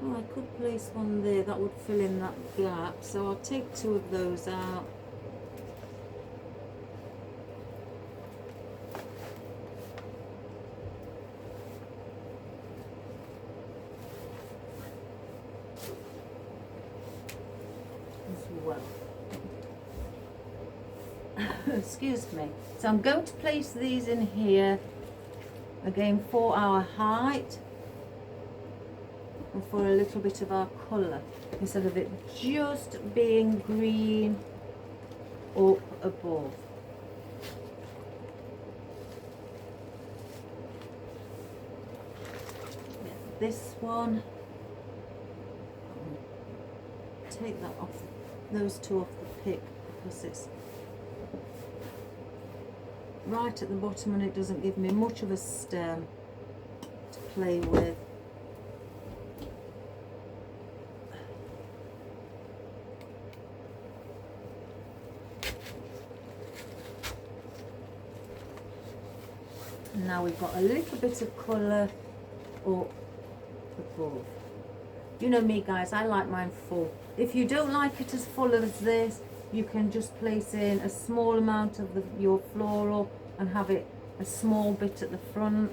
Oh, I could place one there, that would fill in that gap. So I'll take 2 of those out. As well. Excuse me. So I'm going to place these in here again for our height and for a little bit of our colour, instead of it just being green up above. This one, take that off, those 2 off the pick, because it's right at the bottom and it doesn't give me much of a stem to play with. And now we've got a little bit of colour up above. You know me guys, I like mine full. If you don't like it as full as this, you can just place in a small amount of your floral and have it a small bit at the front.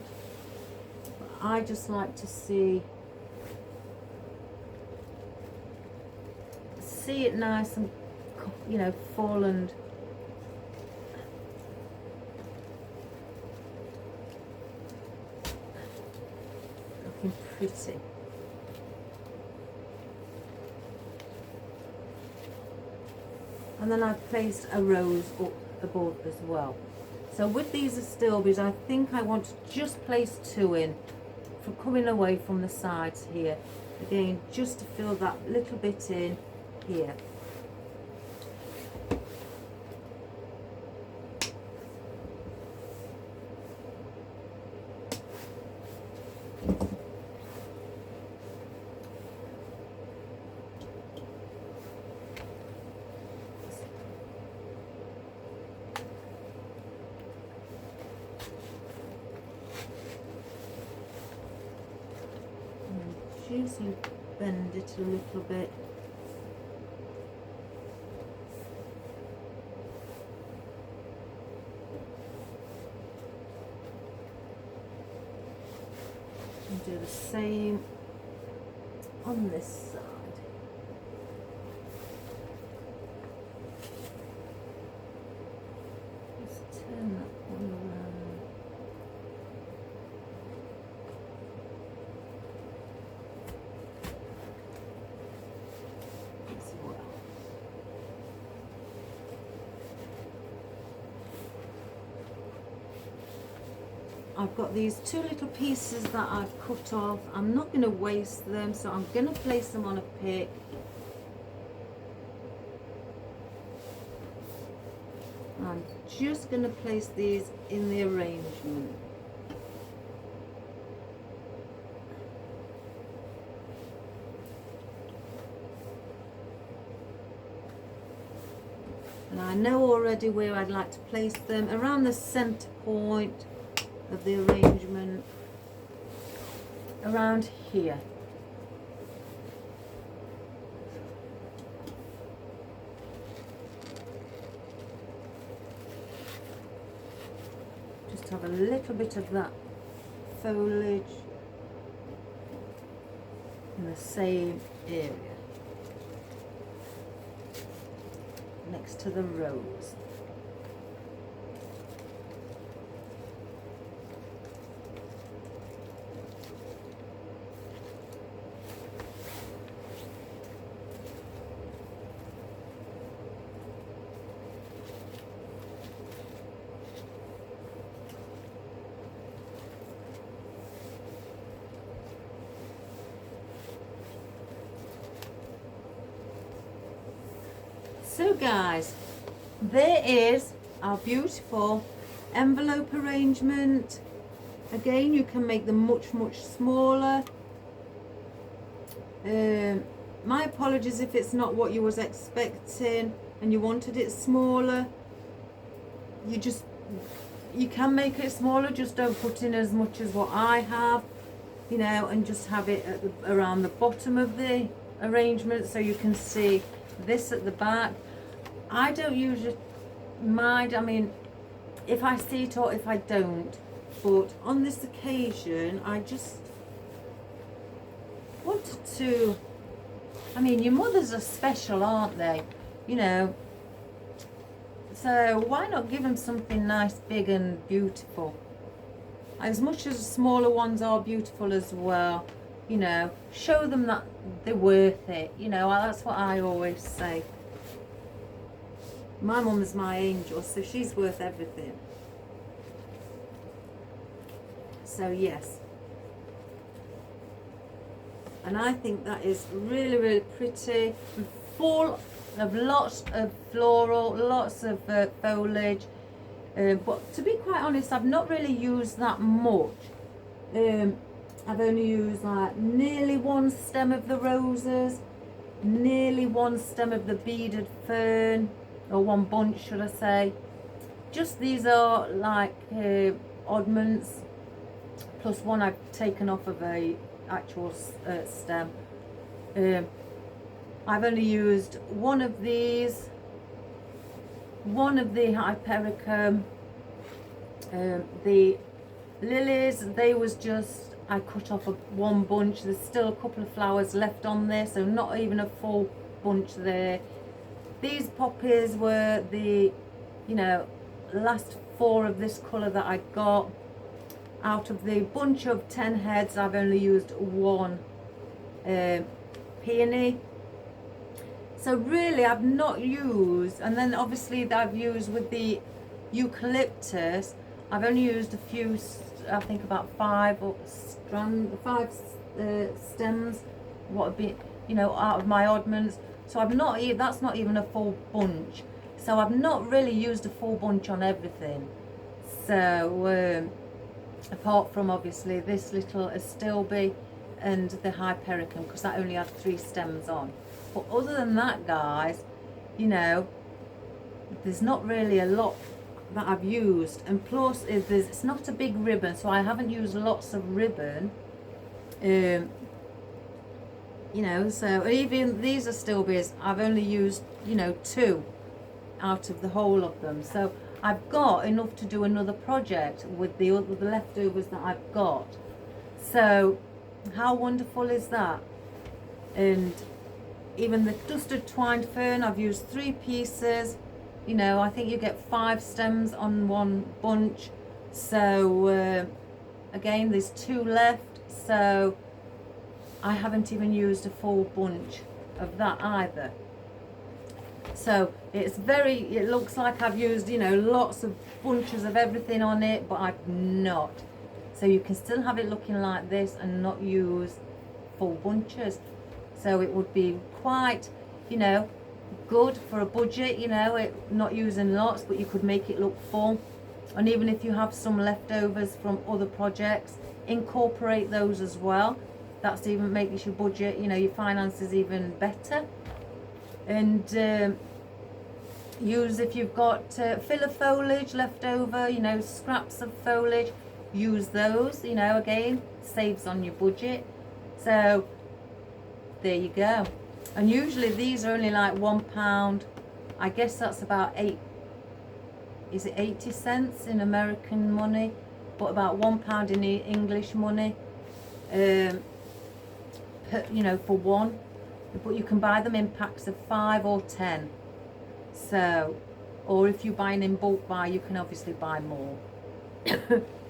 But I just like to see it nice and, you know, full and looking pretty. And then I've placed a rose up above as well. So with these astilbes, I think I want to just place 2 in for coming away from the sides here. Again, just to fill that little bit in here. Usually bend it a little bit. And do the same on this side. Just turn that one around. I've got these 2 little pieces that I've cut off. I'm not going to waste them, so I'm going to place them on a pick. I'm just going to place these in the arrangement. And I know already where I'd like to place them, around the centre point of the arrangement, around here. Just have a little bit of that foliage in the same area next to the rose. So guys, there is our beautiful envelope arrangement. Again, you can make them much smaller. my apologies if it's not what you was expecting and you wanted it smaller. You can make it smaller, just don't put in as much as what I have, you know, and just have it at around the bottom of the arrangement so you can see this at the back. I don't usually mind, I mean, if I see it or if I don't, but on this occasion I just wanted to, I mean, your mothers are special, aren't they, you know, so why not give them something nice, big and beautiful? As much as the smaller ones are beautiful as well, you know, show them that they're worth it, you know, that's what I always say. My mum is my angel, so she's worth everything. So yes. And I think that is really, really pretty, full of lots of floral, lots of foliage. But to be quite honest, I've not really used that much. I've only used like nearly one stem of the roses, nearly one stem of the beaded fern, or one bunch should I say. Just these are like oddments, plus one I've taken off of a actual stem. I've only used one of these, one of the hypericum, the lilies, they was just, I cut off one bunch. There's still a couple of flowers left on there, so not even a full bunch there. These poppies were the, you know, last 4 of this colour that I got. Out of the bunch of 10 heads, I've only used 1 peony. So really I've not used, and then obviously that I've used with the eucalyptus, I've only used a few, I think about 5 stems, what would be, you know, out of my oddments. So I've not, that's not even a full bunch. So I've not really used a full bunch on everything. So apart from obviously this little astilbe and the hypericum, because that only had 3 stems on. But other than that, guys, you know, there's not really a lot that I've used. And plus, it's not a big ribbon, so I haven't used lots of ribbon. You know, so even these astilbes, I've only used, you know, 2 out of the whole of them. So I've got enough to do another project with the leftovers that I've got. So how wonderful is that? And even the dusted twined fern, I've used 3 pieces. You know, I think you get 5 stems on one bunch. So again, there's 2 left. So I haven't even used a full bunch of that either. So it's it looks like I've used, you know, lots of bunches of everything on it, but I've not. So you can still have it looking like this and not use full bunches. So it would be quite, you know, good for a budget, you know, not using lots, but you could make it look full. And even if you have some leftovers from other projects, incorporate those as well. That's even makes your budget, you know, your finances even better. And use, if you've got filler foliage left over, you know, scraps of foliage, use those, you know, again, saves on your budget. So there you go. And usually these are only like £1. I guess that's about 80 cents in American money, but about £1 in English money, you know, for one. But you can buy them in packs of 5 or 10. So, or if you're buying in bulk buy, you can obviously buy more.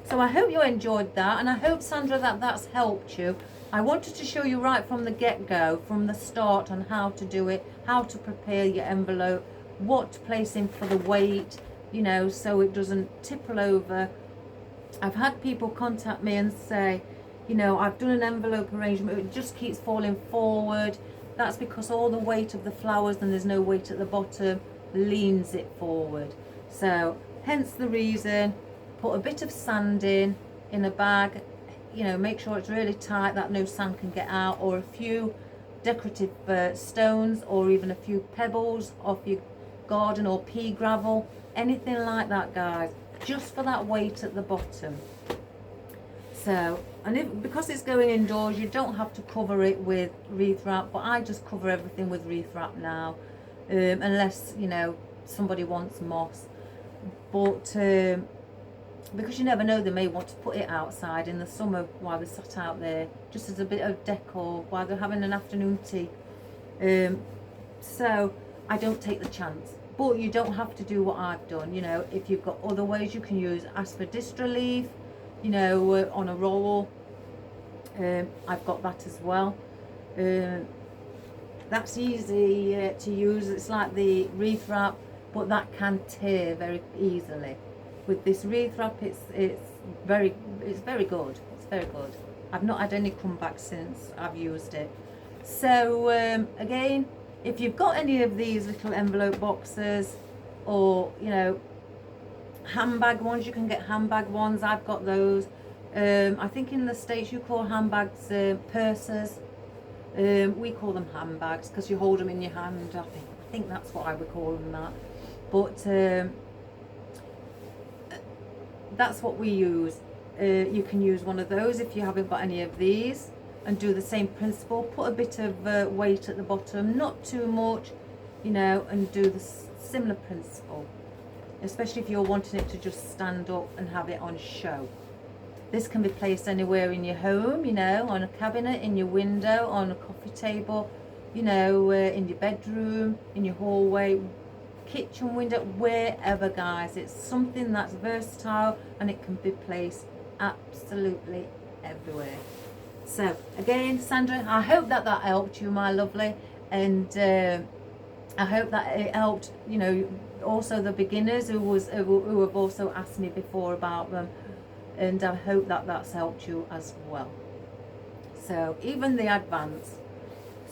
So I hope you enjoyed that, and I hope, Sandra, that's helped you. I wanted to show you right from the get-go, from the start, on how to do it, how to prepare your envelope, what to place in for the weight, you know, so it doesn't tipple over. I've had people contact me and say, you know, I've done an envelope arrangement, it just keeps falling forward. That's because all the weight of the flowers, and there's no weight at the bottom, leans it forward. So hence the reason, put a bit of sand in a bag, you know, make sure it's really tight that no sand can get out, or a few decorative stones, or even a few pebbles off your garden, or pea gravel, anything like that, guys, just for that weight at the bottom. So, and because it's going indoors, you don't have to cover it with wreath wrap, but I just cover everything with wreath wrap now, unless, you know, somebody wants moss. But because you never know, they may want to put it outside in the summer while they're sat out there, just as a bit of decor while they're having an afternoon tea. So I don't take the chance. But you don't have to do what I've done. You know, if you've got other ways you can use aspidistra leaf, you know, on a roll. I've got that as well. That's easy to use. It's like the wreath wrap, but that can tear very easily. With this wreath wrap, it's very good. It's very good. I've not had any comeback since I've used it. So again, if you've got any of these little envelope boxes, or, you know, handbag ones, you can get handbag ones. I've got those. I think in the States you call handbags purses. We call them handbags because you hold them in your hand. I think that's what I would call them, that. But that's what we use. You can use one of those if you haven't got any of these, and do the same principle. Put a bit of weight at the bottom, not too much, you know, and do the similar principle, especially if you're wanting it to just stand up and have it on show. This can be placed anywhere in your home, you know, on a cabinet, in your window, on a coffee table, you know, in your bedroom, in your hallway, kitchen window, wherever, guys. It's something that's versatile and it can be placed absolutely everywhere. So again, Sandra, I hope that helped you, my lovely, and I hope that it helped, you know, also the beginners who have also asked me before about them, and I hope that that's helped you as well. So even the advanced.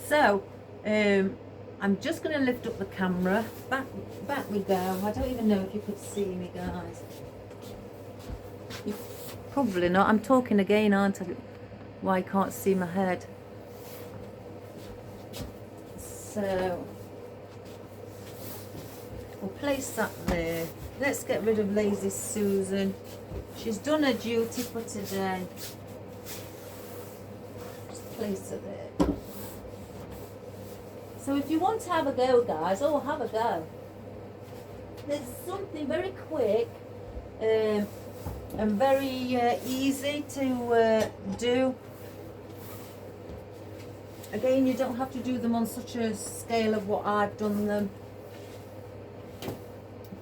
So I'm just going to lift up the camera. Back we go. I don't even know if you could see me, guys. Probably not. I'm talking again, aren't I? Why I can't see my head. So we'll place that there. Let's get rid of lazy Susan. She's done her duty for today. Just place her there. So if you want to have a go, guys, have a go. There's something very quick and very easy to do. Again, you don't have to do them on such a scale of what I've done them.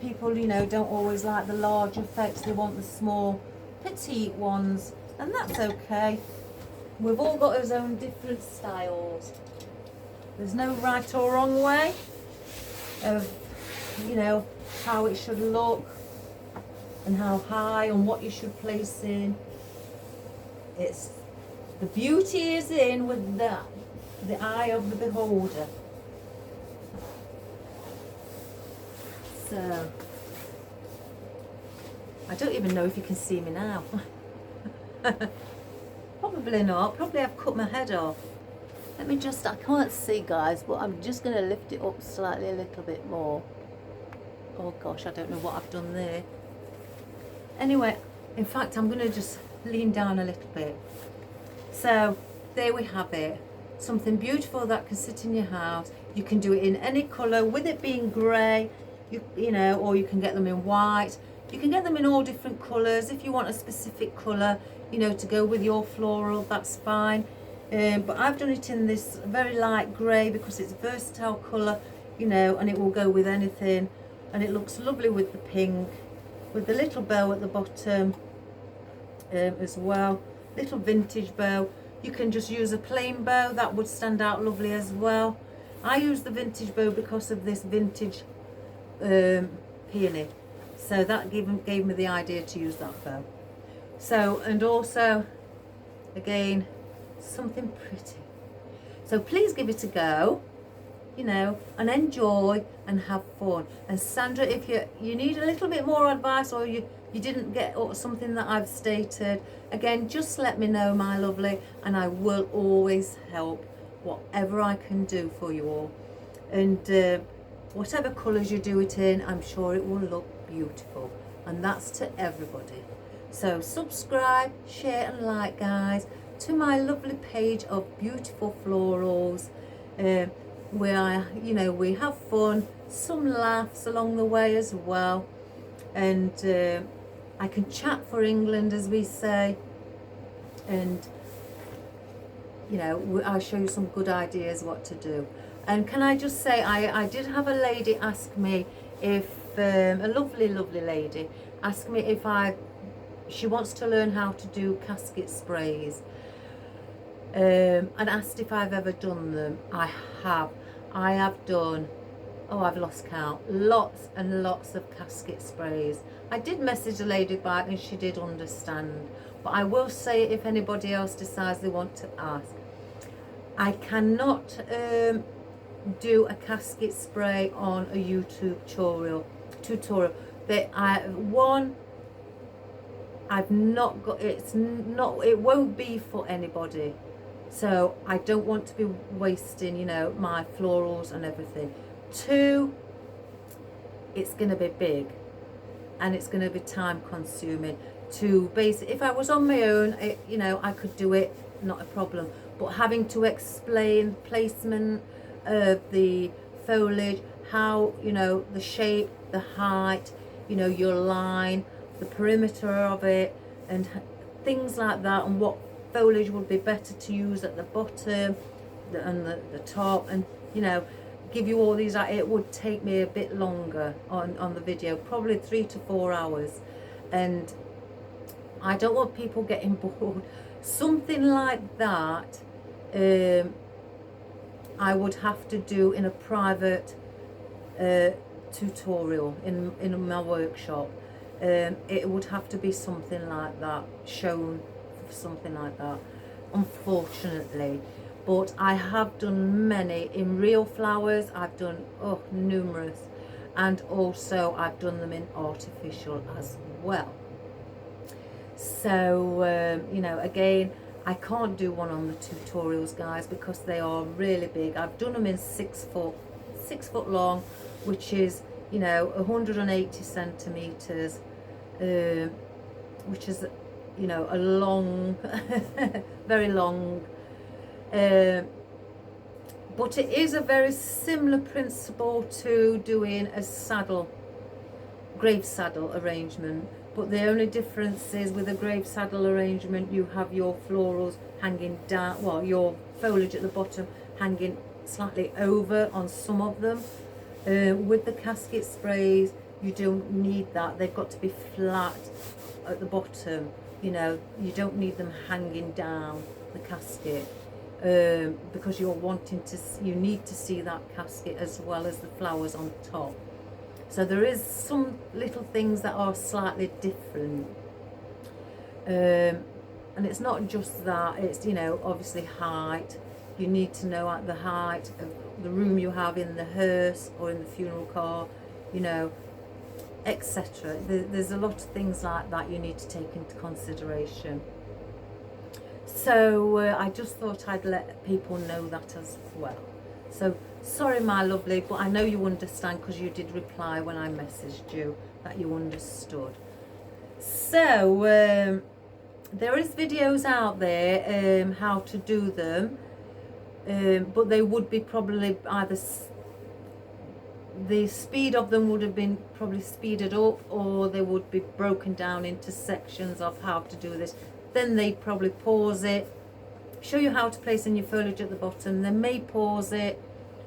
People, you know, don't always like the large effects. They want the small, petite ones, and that's okay. We've all got our own different styles. There's no right or wrong way of, you know, how it should look and how high and what you should place in. It's the beauty is in with the eye of the beholder. So I don't even know if you can see me now. Probably not. Probably I've cut my head off. Let me just, I can't see, guys, but I'm just going to lift it up slightly a little bit more. Oh gosh, I don't know what I've done there. Anyway, in fact, I'm going to just lean down a little bit. So there we have it. Something beautiful that can sit in your house. You can do it in any colour, with it being grey, you know, or you can get them in white. You can get them in all different colours. If you want a specific colour, you know, to go with your floral, that's fine. But I've done it in this very light grey because it's a versatile colour, you know, and it will go with anything. And it looks lovely with the pink, with the little bow at the bottom as well. Little vintage bow. You can just use a plain bow, that would stand out lovely as well. I use the vintage bow because of this vintage peony, so that gave me the idea to use that bow. So, and also again, something pretty. So please give it a go, you know, and enjoy and have fun. And Sandra, if you need a little bit more advice, or you didn't get something that I've stated, again, just let me know, my lovely, and I will always help whatever I can do for you all. And whatever colours you do it in, I'm sure it will look beautiful, and that's to everybody. So subscribe, share and like, guys, to my lovely page of beautiful florals, where we have fun, some laughs along the way as well, and I can chat for England, as we say, and I'll show you some good ideas what to do. And can I just say, I did have a lady ask me if, a lovely lady, ask me if she wants to learn how to do casket sprays, and asked if I've ever done them. I have done, oh, I've lost count, lots and lots of casket sprays. I did message the lady back and she did understand, but I will say, if anybody else decides they want to ask, I cannot do a casket spray on a YouTube tutorial. I've not got, it won't be for anybody, so I don't want to be wasting my florals and everything. 2, it's going to be big and it's going to be time consuming to basically, if I was on my own, I could do it, not a problem, but having to explain placement of the foliage, how the shape, the height, your line, the perimeter of it, and things like that, and what foliage would be better to use at the bottom and the top, and give you all these. It would take me a bit longer on the video, probably 3 to 4 hours, and I don't want people getting bored. Something like that I would have to do in a private tutorial in my workshop. It would have to be something like that, shown something like that, unfortunately. But I have done many in real flowers. I've done numerous, and also I've done them in artificial as well. So again, I can't do one on the tutorials, guys, because they are really big. I've done them in 6 foot long, which is 180 centimeters, which is a long very long, but it is a very similar principle to doing a grave saddle arrangement. But the only difference is, with a grave saddle arrangement, you have your florals hanging down, well, your foliage at the bottom hanging slightly over on some of them. With the casket sprays, you don't need that. They've got to be flat at the bottom. You don't need them hanging down the casket, because you need to see that casket as well as the flowers on top. So there is some little things that are slightly different, and it's not just that. It's obviously height. You need to know at the height of the room you have in the hearse or in the funeral car, etc. There's a lot of things like that you need to take into consideration. So I just thought I'd let people know that as well. So sorry, my lovely, but I know you understand, because you did reply when I messaged you that you understood. So there is videos out there how to do them, but they would be probably either the speed of them would have been probably speeded up, or they would be broken down into sections of how to do this. Then they'd probably pause it, show you how to place in your foliage at the bottom, they may pause it,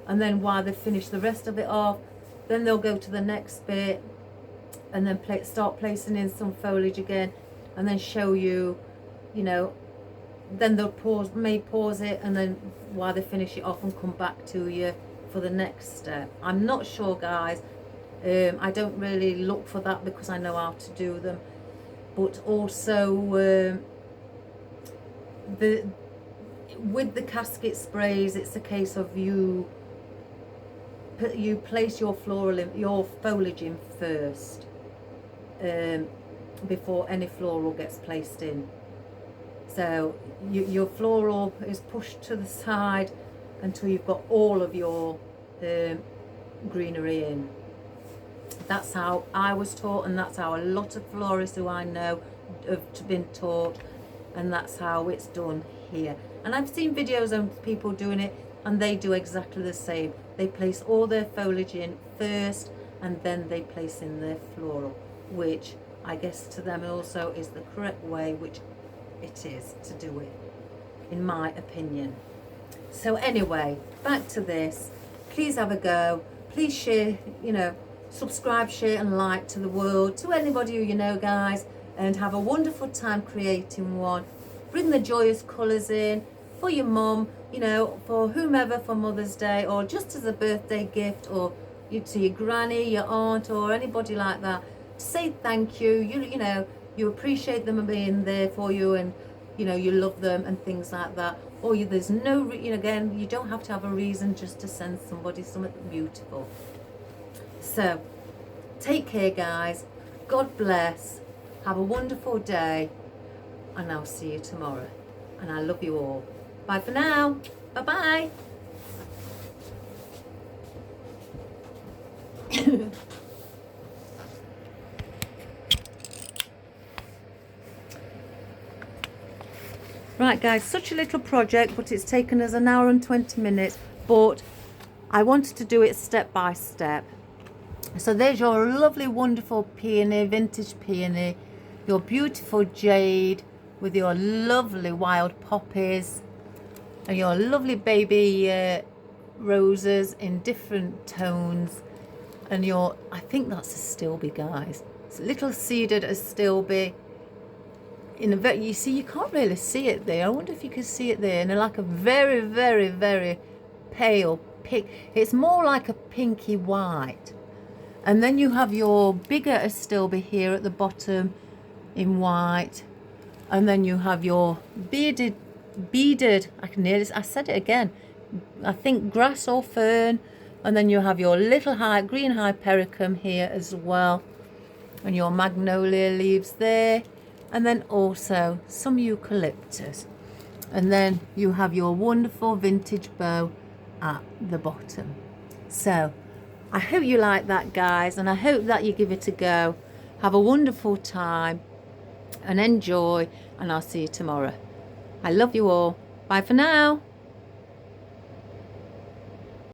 and then while they finish the rest of it off, then they'll go to the next bit, and then start placing in some foliage again, and then show you, then they'll may pause it, and then while they finish it off, and come back to you for the next step. I'm not sure, guys. I don't really look for that, because I know how to do them. But also with the casket sprays, it's a case of you place your foliage in first, before any floral gets placed in. So your floral is pushed to the side, until you've got all of your greenery in. That's how I was taught, and that's how a lot of florists who I know have been taught, and that's how it's done here. And I've seen videos of people doing it, and they do exactly the same. They place all their foliage in first, and then they place in their floral, which I guess to them also is the correct way, which it is to do it, in my opinion. So anyway, back to this. Please have a go. Please share, you know, subscribe, share and like to the world, to anybody who you know, guys, and have a wonderful time creating one. Bring the joyous colours in for your mum, you know, for whomever, for Mother's Day, or just as a birthday gift, or to your granny, your aunt, or anybody like that. Say thank you. You know, you appreciate them being there for you, and you know, you love them and things like that. Or there's no, you know, again, you don't have to have a reason just to send somebody something beautiful. So take care, guys. God bless. Have a wonderful day, and I'll see you tomorrow. And I love you all. Bye for now. Bye bye. Right, guys, such a little project, but it's taken us 1 hour and 20 minutes, but I wanted to do it step by step. So there's your lovely, wonderful peony, vintage peony, your beautiful jade with your lovely wild poppies, and your lovely baby roses in different tones, and your, I think that's a stilby, guys. It's a little seeded astilbe. In a very, you see, you can't really see it there. I wonder if you can see it there. And like a very, very, very pale pink. It's more like a pinky white. And then you have your bigger astilbe here at the bottom in white. And then you have your beaded, I said it again. I think grass or fern. And then you have your little green hypericum here as well. And your magnolia leaves there. And then also some eucalyptus. And then you have your wonderful vintage bow at the bottom. So I hope you like that, guys, and I hope that you give it a go. Have a wonderful time and enjoy, and I'll see you tomorrow. I love you all. Bye for now.